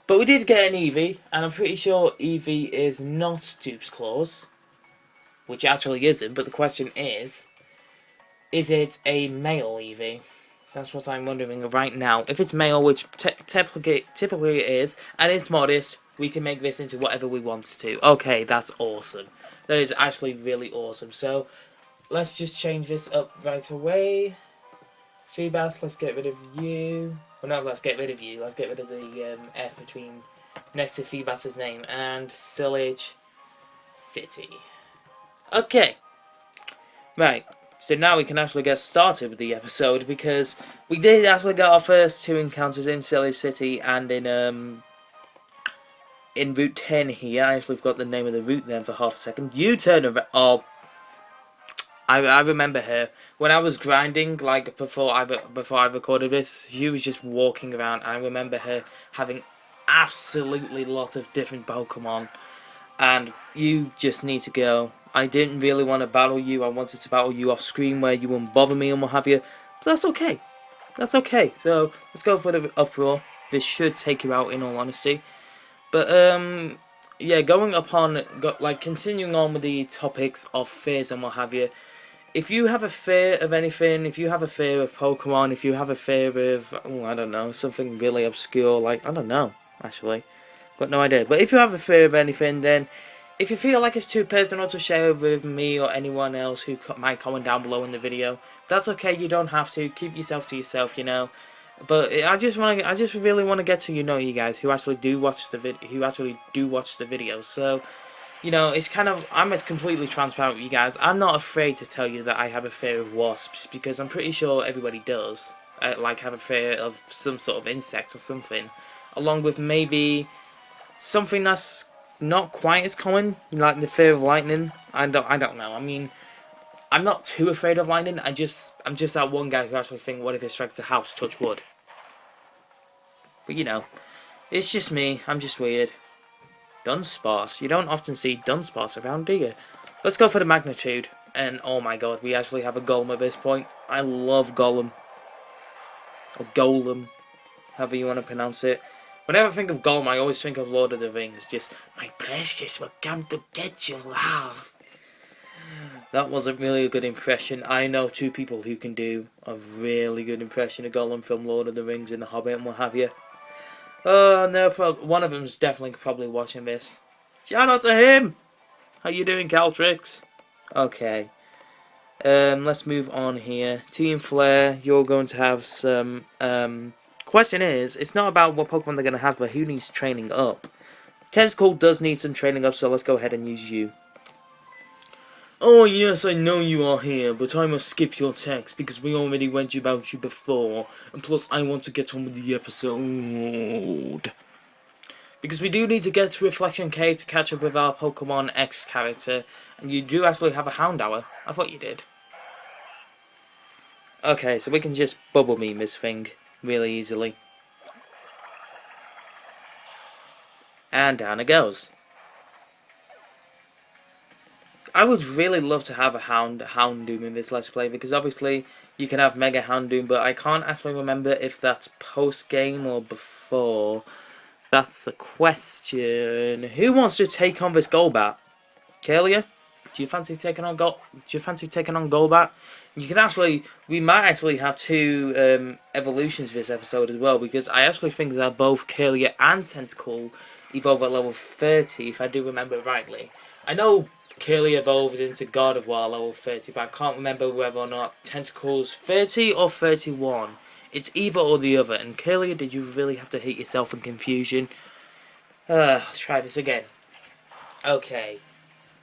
But we did get an Eevee, and I'm pretty sure Eevee is not Dupes' Claws. Which actually isn't, but the question is it a male Eevee? That's what I'm wondering right now. If it's male, which typically it is, and it's modest, we can make this into whatever we want it to. Okay, that's awesome. That is actually really awesome. So, let's just change this up right away. Feebas, let's get rid of you. Well, no, let's get rid of you. Let's get rid of the F between next to Feebas' name. And Cyllage City. Okay. Right. So now we can actually get started with the episode, because we did actually get our first two encounters in Cyllage City and in Route 10 here. I actually forgot the name of the route then for half a second. U-turn around. Oh, I remember her. When I was grinding, like before I recorded this, she was just walking around. I remember her having absolutely lots of different Pokemon. And you just need to go. I didn't really want to battle you. I wanted to battle you off screen where you wouldn't bother me and what have you. But that's okay. That's okay. So, let's go for the uproar. This should take you out, in all honesty. But, yeah, continuing on with the topics of fears and what have you. If you have a fear of anything, if you have a fear of Pokemon, if you have a fear of, I don't know, something really obscure, like, I don't know, actually. Got no idea. But if you have a fear of anything, then if you feel like it's too personal to share with me or anyone else who might comment down below in the video, that's okay. You don't have to. Keep yourself to yourself, you know. But I just really want to get to you guys who actually do watch the video. So, you know, it's kind of, I'm completely transparent with you guys. I'm not afraid to tell you that I have a fear of wasps, because I'm pretty sure everybody does. Like, have a fear of some sort of insect or something, along with maybe something that's not quite as common, like the fear of lightning. I don't know. I mean, I'm not too afraid of lightning. I'm just that one guy who actually think, what if it strikes the house? Touch wood. But you know, it's just me. I'm just weird. Dunsparce. You don't often see Dunsparce around, do you? Let's go for the magnitude. And oh my god, we actually have a golem at this point. I love golem. Or golem, however you want to pronounce it. Whenever I think of golem, I always think of Lord of the Rings. Just, my precious will come to get you, love. That wasn't really a good impression. I know two people who can do a really good impression of Gollum from Lord of the Rings and The Hobbit and what have you. Oh, no, one of them's definitely probably watching this. Shout out to him! How you doing, Caltrix? Okay. Let's move on here. Team Flare, you're going to have some, question is, it's not about what Pokemon they're going to have, but who needs training up. Tentacle does need some training up, so let's go ahead and use you. Oh yes, I know you are here, but I must skip your text because we already went about you before, and plus I want to get on with the episode. Because we do need to get to Reflection Cave to catch up with our Pokemon X character, and you do actually have a Houndour. I thought you did. Okay, so we can just Bubble Beam this thing really easily. And down it goes. I would really love to have a Houndoom in this Let's Play, because obviously you can have Mega Houndoom, but I can't actually remember if that's post-game or before. That's the question. Who wants to take on this Golbat? Kalia? Do you fancy taking on Golbat? You can actually, we might actually have two evolutions this episode as well, because I actually think that both Kalia and Tentacle evolve at level 30, if I do remember rightly. I know Kalia evolved into God of War level 30, but I can't remember whether or not Tentacle's 30 or 31. It's either or the other. And Kalia, did you really have to hit yourself in confusion? Let's try this again. Okay.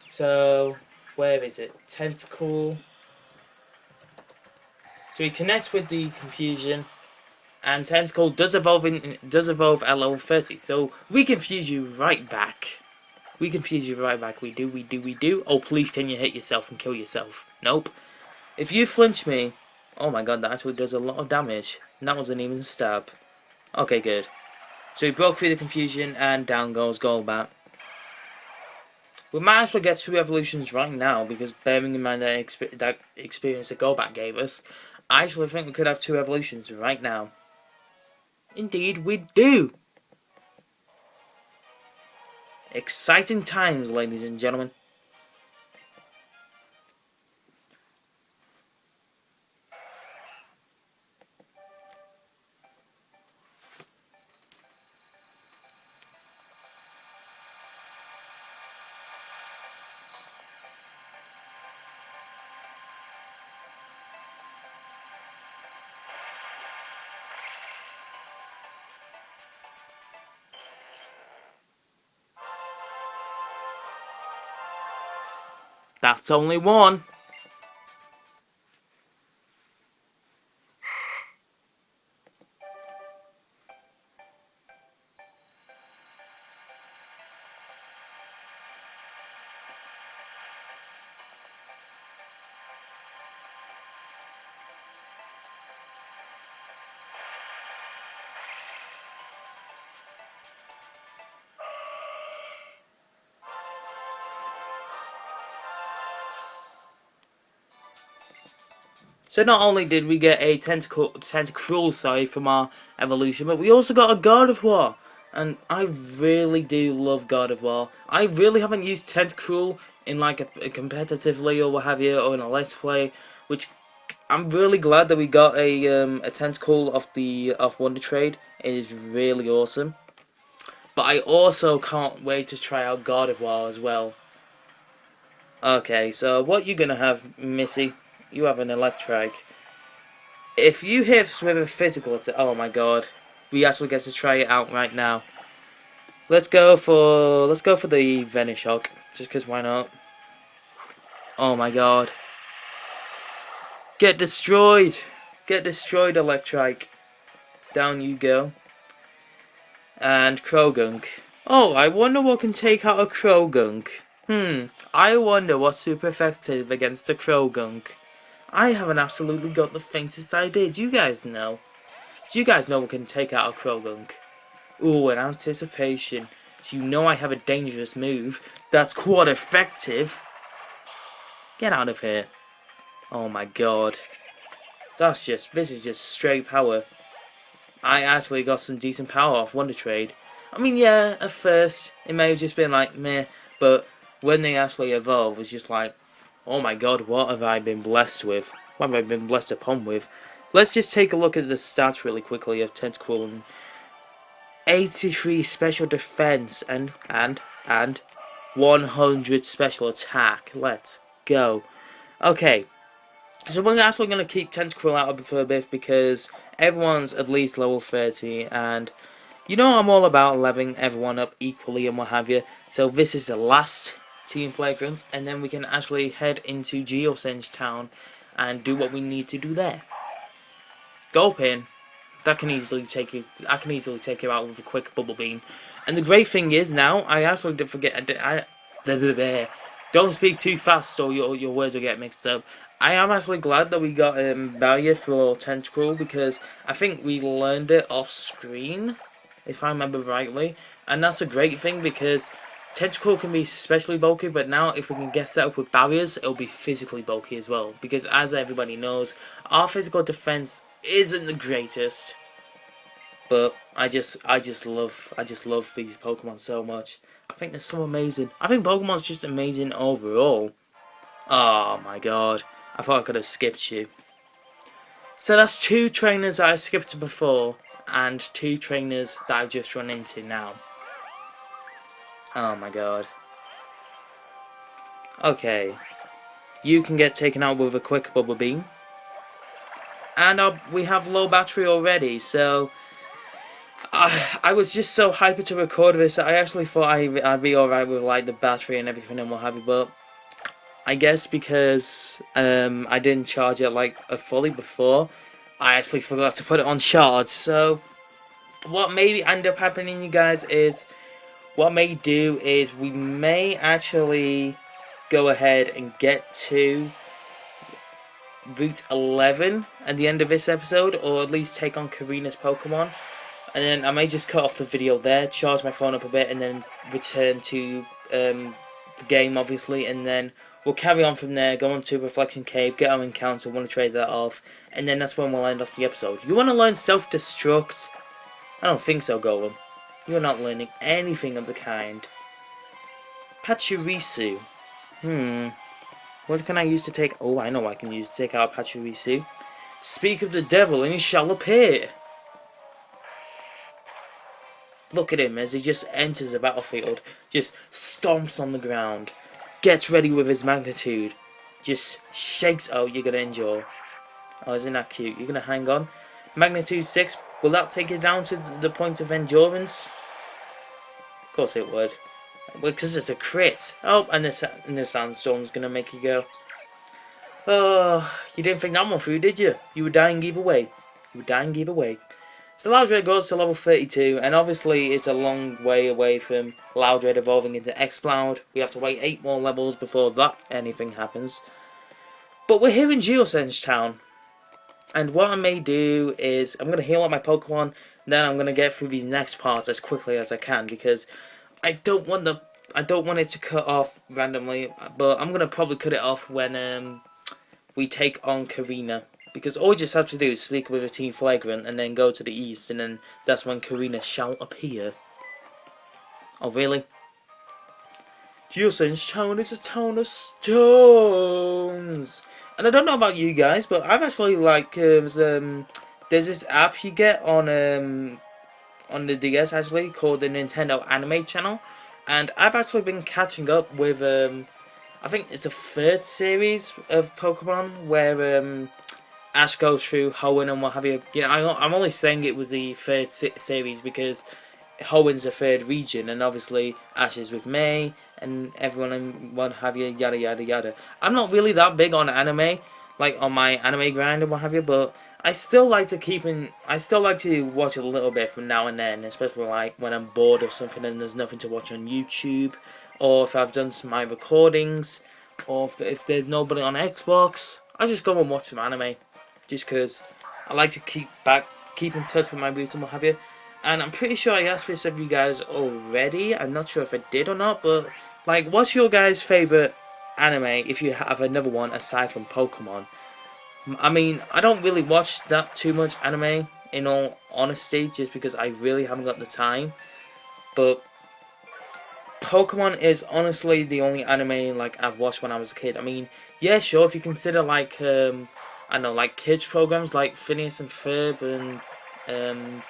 So, where is it? Tentacle. So we connect with the confusion, and Tentacle does evolve at level 30. So we confuse you right back. We confuse you right back. We do. Oh, please, can you hit yourself and kill yourself? Nope. If you flinch me... Oh my god, that actually does a lot of damage. And that wasn't even a stab. Okay, good. So we broke through the confusion, and down goes Golbat. We might actually get two evolutions right now, because bearing in mind that experience that Golbat gave us, I actually think we could have two evolutions right now. Indeed, we do! Exciting times, ladies and gentlemen. That's only one. So not only did we get a Tentacruel from our evolution, but we also got a God of War. And I really do love God of War. I really haven't used Tentacruel in like a competitively or what have you, or in a Let's Play, which I'm really glad that we got a Tentacle of WonderTrade. It is really awesome. But I also can't wait to try out God of War as well. Okay, so what you gonna have, Missy? You have an Electrike. If you hit with a physical attack, oh my god, we actually get to try it out right now. Let's go for the Venoshock, just because why not? Oh my god. Get destroyed! Get destroyed, Electrike. Down you go. And Krogunk. Oh, I wonder what can take out a Krogunk. I wonder what's super effective against a Krogunk. I haven't absolutely got the faintest idea. Do you guys know? Do you guys know what can take out a Krogunk? Ooh, an anticipation. So you know I have a dangerous move that's quite effective. Get out of here. Oh my god. This is just straight power. I actually got some decent power off WonderTrade. I mean, yeah, at first, it may have just been like, meh, but when they actually evolve, it's just like, oh my god, what have I been blessed with? What have I been blessed upon with? Let's just take a look at the stats really quickly of Tentacle. 83 special defense and 100 special attack. Let's go. Okay. So we're actually going to keep Tentacle out of it for a bit because everyone's at least level 30 and you know I'm all about leveling everyone up equally and what have you. So this is the last Team Flagrant and then we can actually head into Geosenge Town and do what we need to do there. Gulpin, that can easily take you. I can easily take him out with a quick bubble beam. And the great thing is now I actually did forget. Don't speak too fast or your words will get mixed up. I am actually glad that we got barrier for Tentacle because I think we learned it off screen, if I remember rightly, and that's a great thing because Tentacle can be especially bulky, but now if we can get set up with barriers, it'll be physically bulky as well. Because as everybody knows, our physical defense isn't the greatest, but I just love these Pokemon so much. I think they're so amazing. I think Pokemon's just amazing overall. Oh my god. I thought I could have skipped you. So that's 2 trainers that I skipped before, and 2 trainers that I've just run into now. Oh my god. Okay. You can get taken out with a quick bubble beam. And we have low battery already, so I was just so hyped to record this. I actually thought I'd be alright with like the battery and everything and what have you, but I guess because I didn't charge it like fully before, I actually forgot to put it on charge. So what may end up happening, you guys, is what I may do is we may actually go ahead and get to Route 11 at the end of this episode, or at least take on Karina's Pokemon, and then I may just cut off the video there, charge my phone up a bit, and then return to the game, obviously, and then we'll carry on from there, go on to Reflection Cave, get our encounter, want to trade that off, and then that's when we'll end off the episode. You want to learn Self-Destruct? I don't think so, Golem. You're not learning anything of the kind. Pachirisu. What can I use to take... Oh, I know what I can use to take out Pachirisu. Speak of the devil and he shall appear. Look at him as he just enters the battlefield. Just stomps on the ground. Gets ready with his magnitude. Just shakes... Oh, you're going to endure. Oh, isn't that cute? You're going to hang on. Magnitude 6. Will that take it down to the point of endurance? Of course it would. Because it's a crit. Oh, and the sandstorm's gonna make you go. Oh, you didn't think that one through, did you? You were dying either way. So Loudred goes to level 32, and obviously it's a long way away from Loudred evolving into Exploud. We have to wait 8 more levels before anything happens. But we're here in Geosenge Town. And what I may do is, I'm going to heal up my Pokemon, and then I'm going to get through these next parts as quickly as I can, because I don't want it to cut off randomly, but I'm going to probably cut it off when we take on Karina, because all we just have to do is speak with a Team Flagrant, and then go to the east, and then that's when Karina shall appear. Oh, really? Geosenge Town is a town of stones. And I don't know about you guys, but I've actually there's this app you get on the DS actually called the Nintendo Anime Channel, and I've actually been catching up with I think it's the third series of Pokemon where Ash goes through Hoenn and what have you. You know, I'm only saying it was the third series because Hoenn's the third region, and obviously Ash is with May and everyone and what have you, yada yada yada. I'm not really that big on anime, like on my anime grind and what have you, but I still like to watch a little bit from now and then, especially like when I'm bored or something and there's nothing to watch on YouTube, or if I've done my recordings, or if there's nobody on Xbox, I just go and watch some anime, just because I like to keep in touch with my roots and what have you. And I'm pretty sure I asked this of you guys already. I'm not sure if I did or not, but like, what's your guys' favorite anime if you have another one aside from Pokemon? I mean, I don't really watch that too much anime, in all honesty, just because I really haven't got the time. But Pokemon is honestly the only anime like I've watched when I was a kid. I mean, yeah, sure, if you consider like I don't know, like kids programs like Phineas and Ferb and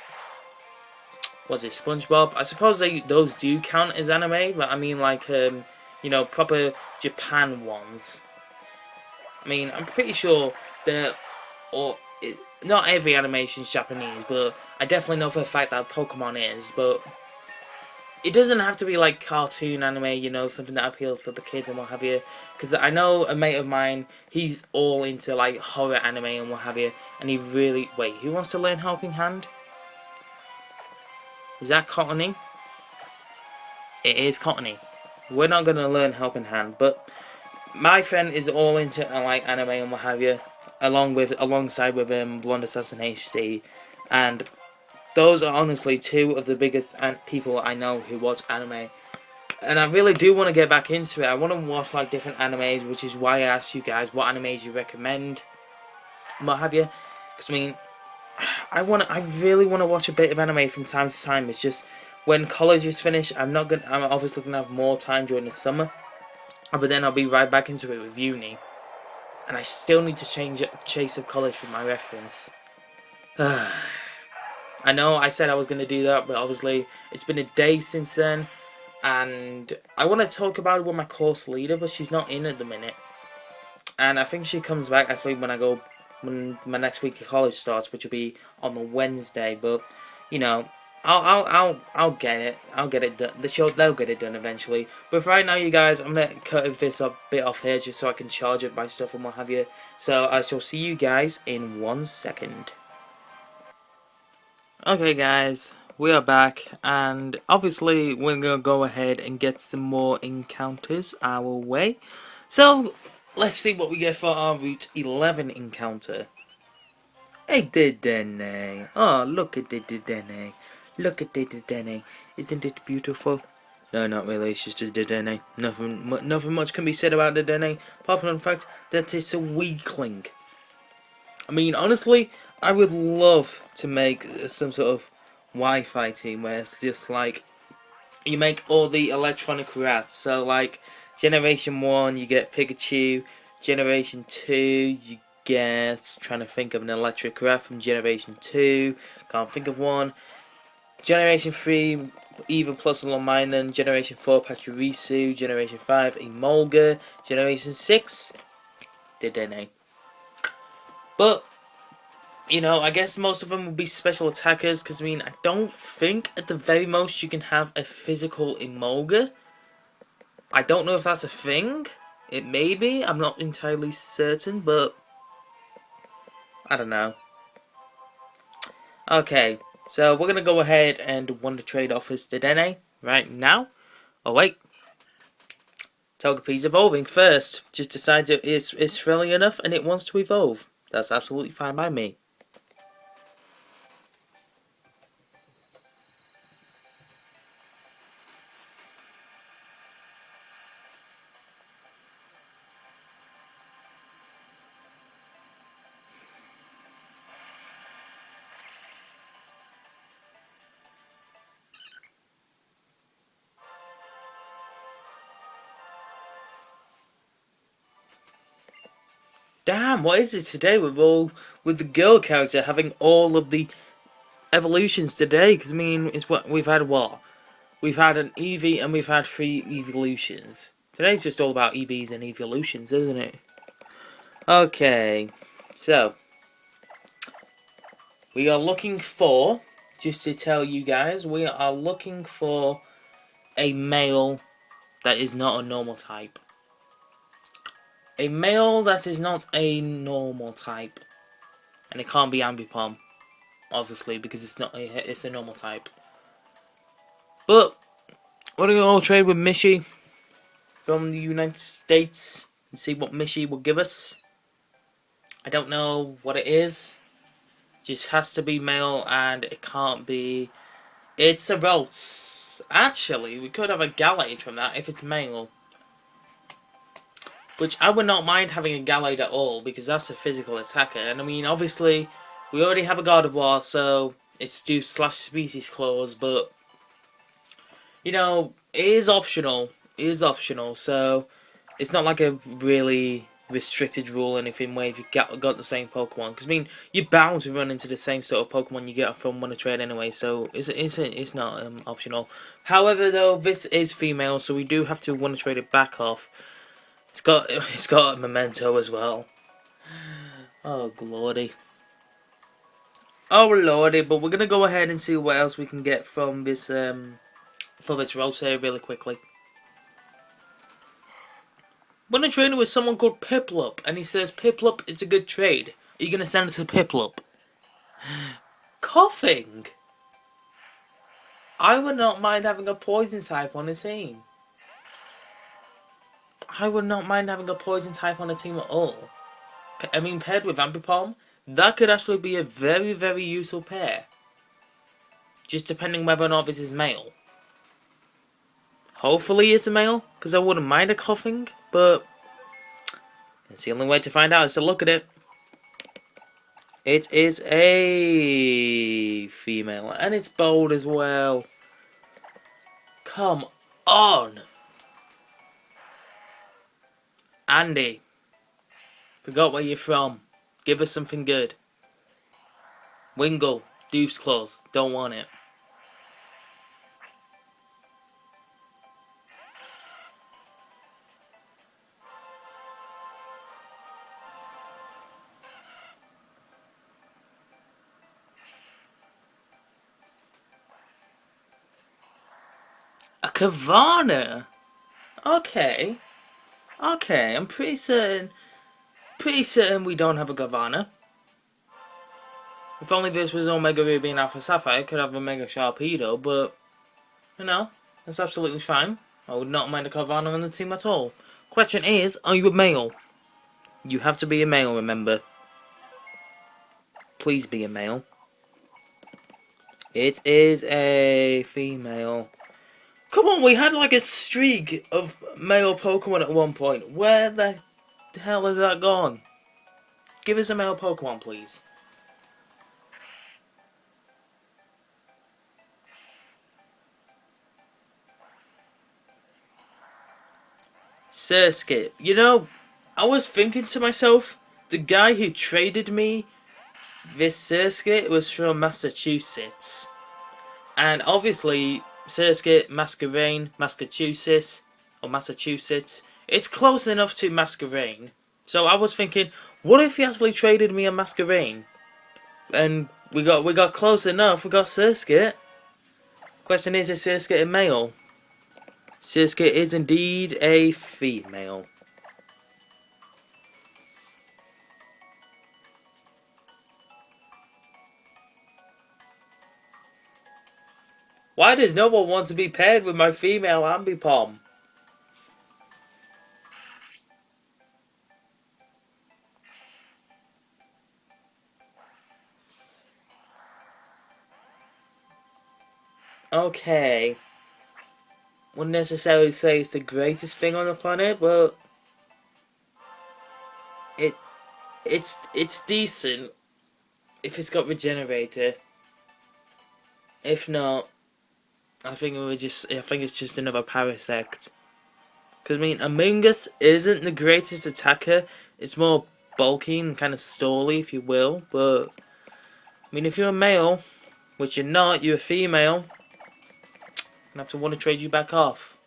what's it, SpongeBob. I suppose those do count as anime, but I mean like you know, proper Japan ones. I mean, I'm pretty sure not every animation is Japanese, but I definitely know for a fact that Pokemon is. But it doesn't have to be like cartoon anime, you know, something that appeals to the kids and what have you. Because I know a mate of mine, he's all into like horror anime and what have you, and he really who wants to learn Helping Hand? Is that Cottony? It is Cottony. We're not gonna learn Helping Hand, but my friend is all into like anime and what have you, alongside with Blonde Assassin HC, and those are honestly two of the biggest people I know who watch anime. And I really do want to get back into it. I want to watch like different animes, which is why I asked you guys what animes you recommend, what have you. Because I mean, I really want to watch a bit of anime from time to time. It's just when college is finished, I'm obviously gonna have more time during the summer, but then I'll be right back into it with uni, and I still need to chase up college for my reference. I know I said I was gonna do that, but obviously it's been a day since then, and I want to talk about it with my course leader, but she's not in at the minute, and I think she comes back actually when my next week of college starts, which will be on the Wednesday. But you know, I'll get it. I'll get it done. They'll get it done eventually. But for right now, you guys, I'm gonna cut this bit off here just so I can charge up my stuff and what have you. So I shall see you guys in 1 second. Okay, guys, we are back, and obviously we're gonna go ahead and get some more encounters our way. So let's see what we get for our Route 11 encounter. Hey, Dedenne. Oh, look at Dedenne. Look at Dedenne. Isn't it beautiful? No, not really. It's just a Dedenne. Nothing much can be said about Dedenne, apart from the fact that it's a weakling. I mean, honestly, I would love to make some sort of Wi-Fi team where it's just like you make all the electronic rats. So, like, Generation 1, you get Pikachu. Generation 2, you get... Trying to think of an electric rat from Generation 2. Can't think of one. Generation 3, Eva plus Lominor. Generation 4, Pachirisu. Generation 5, Emolga. Generation 6, Dedenne. But, you know, I guess most of them will be special attackers, because, I mean, I don't think at the very most you can have a physical Emolga. I don't know if that's a thing. It may be. I'm not entirely certain, but I don't know. Okay, so we're going to go ahead and WonderTrade offers Dedenne right now. Oh, wait. Togepi's evolving first. Just decides it's thrilling enough and it wants to evolve. That's absolutely fine by me. Damn, what is it today with the girl character having all of the evolutions today? Because I mean, it's what we've had. We've had an Eevee and we've had 3 evolutions. Today's just all about EVs and evolutions, isn't it? Okay, so we are looking for, just to tell you guys, we are looking for a male that is not a normal type. A male that is not a normal type. And it can't be Ambipom, obviously, because it's a normal type. But we're going to go trade with Mishy from the United States and see what Mishy will give us. I don't know what it is. Just has to be male, and it can't be. It's a Ralts. Actually, we could have a Gallade from that if it's male. Which I would not mind having a Gallade at all, because that's a physical attacker. And I mean, obviously, we already have a God of War, so it's Dupes/Species Clause, but you know, it is optional. It is optional, so it's not like a really restricted rule or anything where if you got the same Pokemon. Because I mean, you're bound to run into the same sort of Pokemon you get from WonderTrade anyway, so it's not optional. However, though, this is female, so we do have to WonderTrade it back off. It's got a memento as well. Oh lordy. Oh lordy, but we're gonna go ahead and see what else we can get from this for this rotate really quickly. When I'm trading with someone called Piplup, and he says Piplup is a good trade, are you gonna send it to Piplup? Coughing. I would not mind having a poison type on the team. I would not mind having a poison type on the team at all. I mean, paired with Ambipom, that could actually be a very, very useful pair. Just depending whether or not this is male. Hopefully it's a male, because I wouldn't mind a coughing, but it's the only way to find out is to look at it. It is a female, and it's bold as well. Come on! Andy, forgot where you're from. Give us something good. Wingull, Dupes Claws, don't want it. A Kavana? Okay. Okay, I'm pretty certain we don't have a Kavana. If only this was Omega Ruby and Alpha Sapphire, I could have a Mega Sharpedo, but, you know, that's absolutely fine. I would not mind a Kavana on the team at all. Question is, are you a male? You have to be a male, remember. Please be a male. It is a female. Come on, we had like a streak of male Pokemon at one point. Where the hell has that gone? Give us a male Pokemon, please. Surskit. You know, I was thinking to myself, the guy who traded me this Surskit was from Massachusetts. And obviously, Surskit, Masquerain, Massachusetts, it's close enough to Masquerain. So I was thinking, what if he actually traded me a Masquerain? And we got close enough, we got Surskit. Question is Surskit a male? Surskit is indeed a female. Why does no one want to be paired with my female Ambipom? Okay. Wouldn't necessarily say it's the greatest thing on the planet, but it's decent if it's got Regenerator. If not, I think it's just another Parasect. Because I mean, Amoonguss isn't the greatest attacker. It's more bulky and kind of stally, if you will. But I mean, if you're a male, which you're not, you're a female, I'm gonna have to WonderTrade you back off.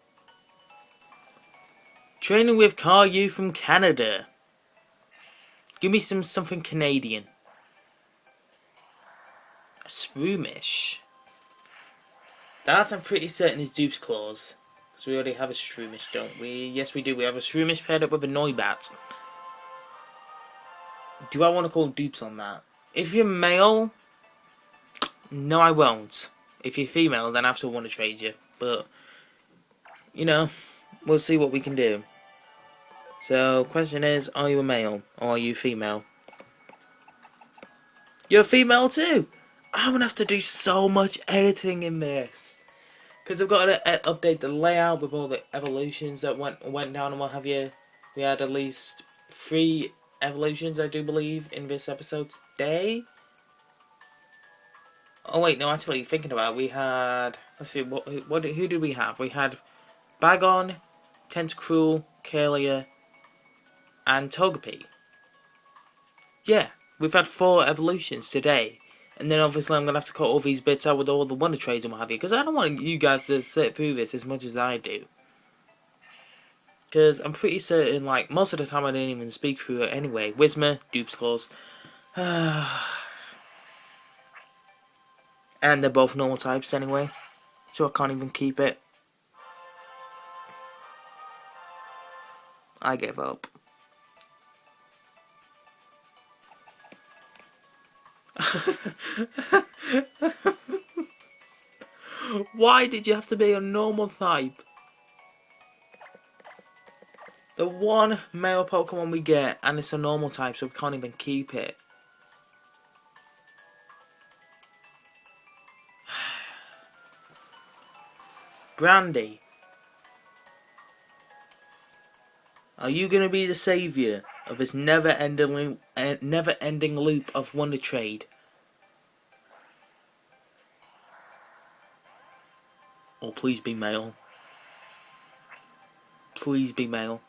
Training with Caillou from Canada. Give me something Canadian. A Shroomish. That I'm pretty certain is Dupes Claws. Because we already have a Shroomish, don't we? Yes, we do. We have a Shroomish paired up with a Noibat. Do I want to call Dupes on that? If you're male, no, I won't. If you're female, then I still want to trade you. But, you know, we'll see what we can do. So, question is, are you a male or are you female? You're a female too! I'm going to have to do so much editing in this. Because I've got to update the layout with all the evolutions that went down and what have you. We had at least 3 evolutions, I do believe, in this episode today. Oh wait, no, actually, thinking about it, we had... Let's see, who did we have? We had Bagon, Tentacruel, Kalia, and Togepi. Yeah, we've had 4 evolutions today. And then obviously I'm going to have to cut all these bits out with all the WonderTrades and what have you. Because I don't want you guys to sit through this as much as I do. Because I'm pretty certain, like, most of the time I didn't even speak through it anyway. Whismer, Dupes Claws. And they're both normal types anyway. So I can't even keep it. I gave up. Why did you have to be a normal type? The one male Pokemon we get, and it's a normal type, so we can't even keep it. Brandy, are you going to be the saviour of this never-ending loop of WonderTrade? Oh, please be male. Please be male.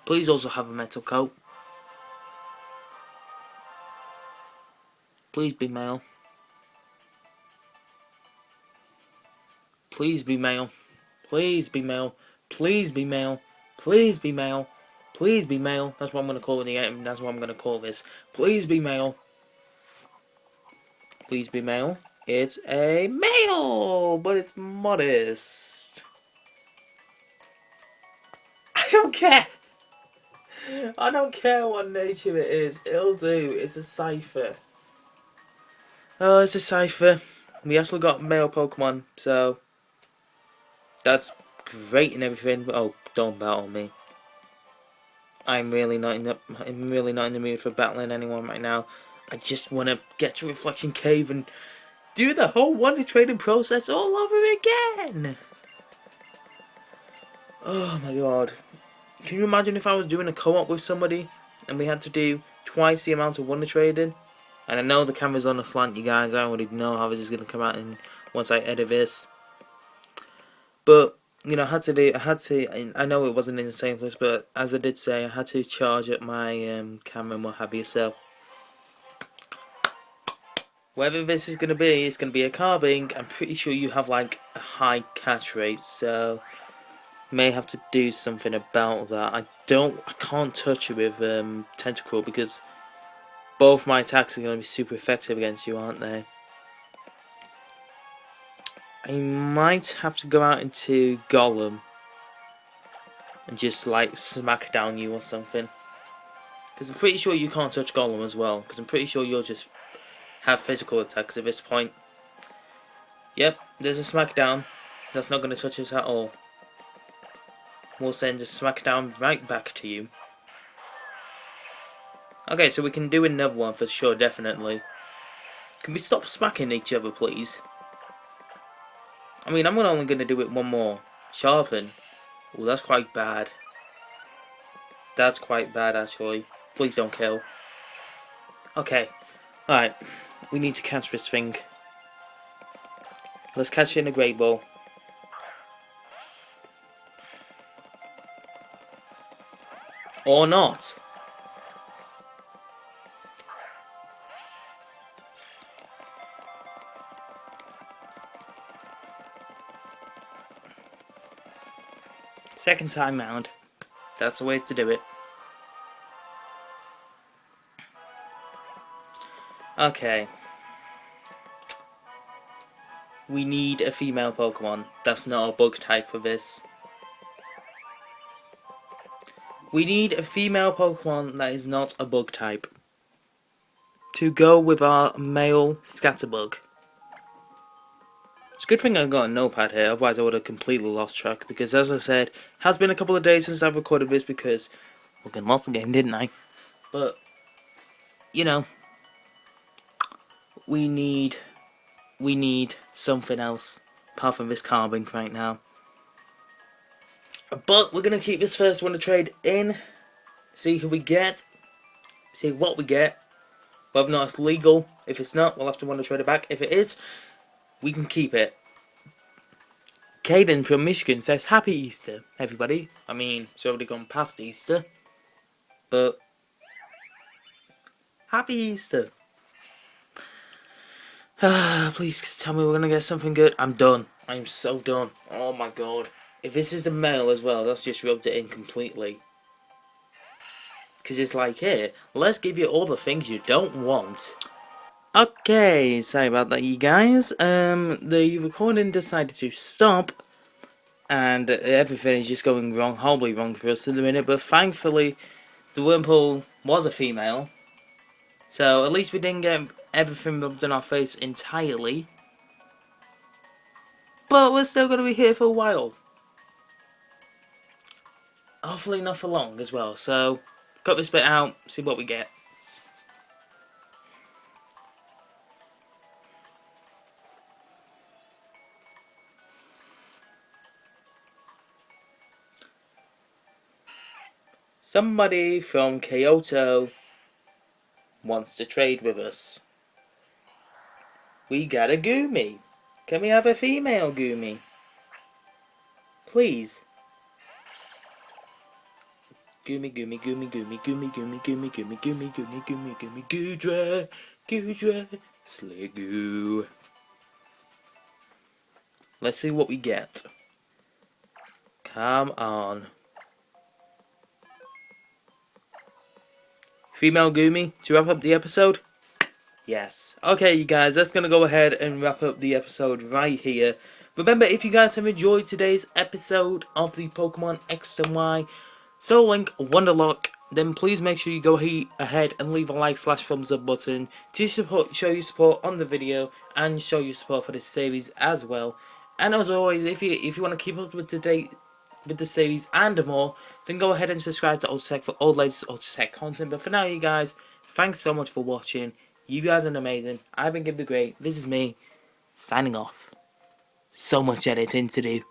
Please also have a metal coat. Please be male. Please be male. Please be male. Please be male. Please be male. Please be male. That's what I'm gonna call it. That's what I'm gonna call this. Please be male. Please be male. It's a male, but it's modest. I don't care. I don't care what nature it is. It'll do. It's a cipher. Oh, it's a cipher. We actually got male Pokemon, so that's great and everything. But oh, don't battle me. I'm really not in the mood for battling anyone right now. I just want to get to Reflection Cave and do the whole WonderTrading process all over again. Oh my god. Can you imagine if I was doing a co-op with somebody and we had to do twice the amount of WonderTrading? And I know the camera's on a slant, you guys. I already know how this is going to come out once I edit this. But, you know, I know it wasn't in the same place, but as I did say, I had to charge up my camera and what have you, so whether this is going to be, it's going to be a carbing. I'm pretty sure you have, like, a high catch rate, so may have to do something about that. I can't touch you with Tentacruel because both my attacks are going to be super effective against you, aren't they? I might have to go out into Golem and just like smack down you or something. Because I'm pretty sure you can't touch Golem as well. Because I'm pretty sure you'll just have physical attacks at this point. Yep, there's a smackdown. That's not going to touch us at all. We'll send a smackdown right back to you. Okay, so we can do another one for sure, definitely. Can we stop smacking each other, please? I mean, I'm only going to do it one more. Sharpen. Oh, that's quite bad. That's quite bad, actually. Please don't kill. Okay. Alright. We need to catch this thing. Let's catch it in a Great Ball. Or not. Second time round. That's the way to do it. Okay. We need a female Pokemon. That's not a bug type for this. We need a female Pokemon that is not a bug type to go with our male Scatterbug. It's a good thing I got a notepad here, otherwise I would have completely lost track, because as I said, it has been a couple of days since I've recorded this because I fucking lost the game, didn't I? But, you know, we need something else apart from this carbon right now. But we're going to keep this first WonderTrade in, see who we get, see what we get, whether or not it's legal. If it's not, we'll have to WonderTrade it back. If it is, we can keep it. Caden from Michigan says, Happy Easter, everybody. I mean, it's already gone past Easter, but Happy Easter. Please tell me we're going to get something good. I'm done. I'm so done. Oh my god. If this is a male as well, that's just rubbed it in completely. Because it's like, here, let's give you all the things you don't want. Okay, sorry about that, you guys. The recording decided to stop. And everything is just going wrong, horribly wrong for us at the minute. But thankfully, the Wurmple was a female. So at least we didn't get everything rubbed in our face entirely. But we're still going to be here for a while. Hopefully not for long as well. So, cut this bit out, see what we get. Somebody from Kyoto wants to trade with us. We got a Goomy. Can we have a female Goomy? Please. Goomy, goomy, goomy, goomy, goomy, goomy, goomy, goomy, goomy, goomy, goomy, goomy, Goodra, Goodra, Sliggoo. Let's see what we get. Come on. Female Goomy to wrap up the episode? Yes. Okay, you guys, that's going to go ahead and wrap up the episode right here. Remember, if you guys have enjoyed today's episode of the Pokemon X and Y Soul Link Wonderlocke, then please make sure you go ahead and leave a like/thumbs up button to show your support on the video and show your support for this series as well. And as always, if you want to keep up with the series and more, then go ahead and subscribe to Ultratech for all the latest Ultratech content. But for now, you guys, thanks so much for watching. You guys are amazing. I've been Gib The Great. This is me, signing off. So much editing to do.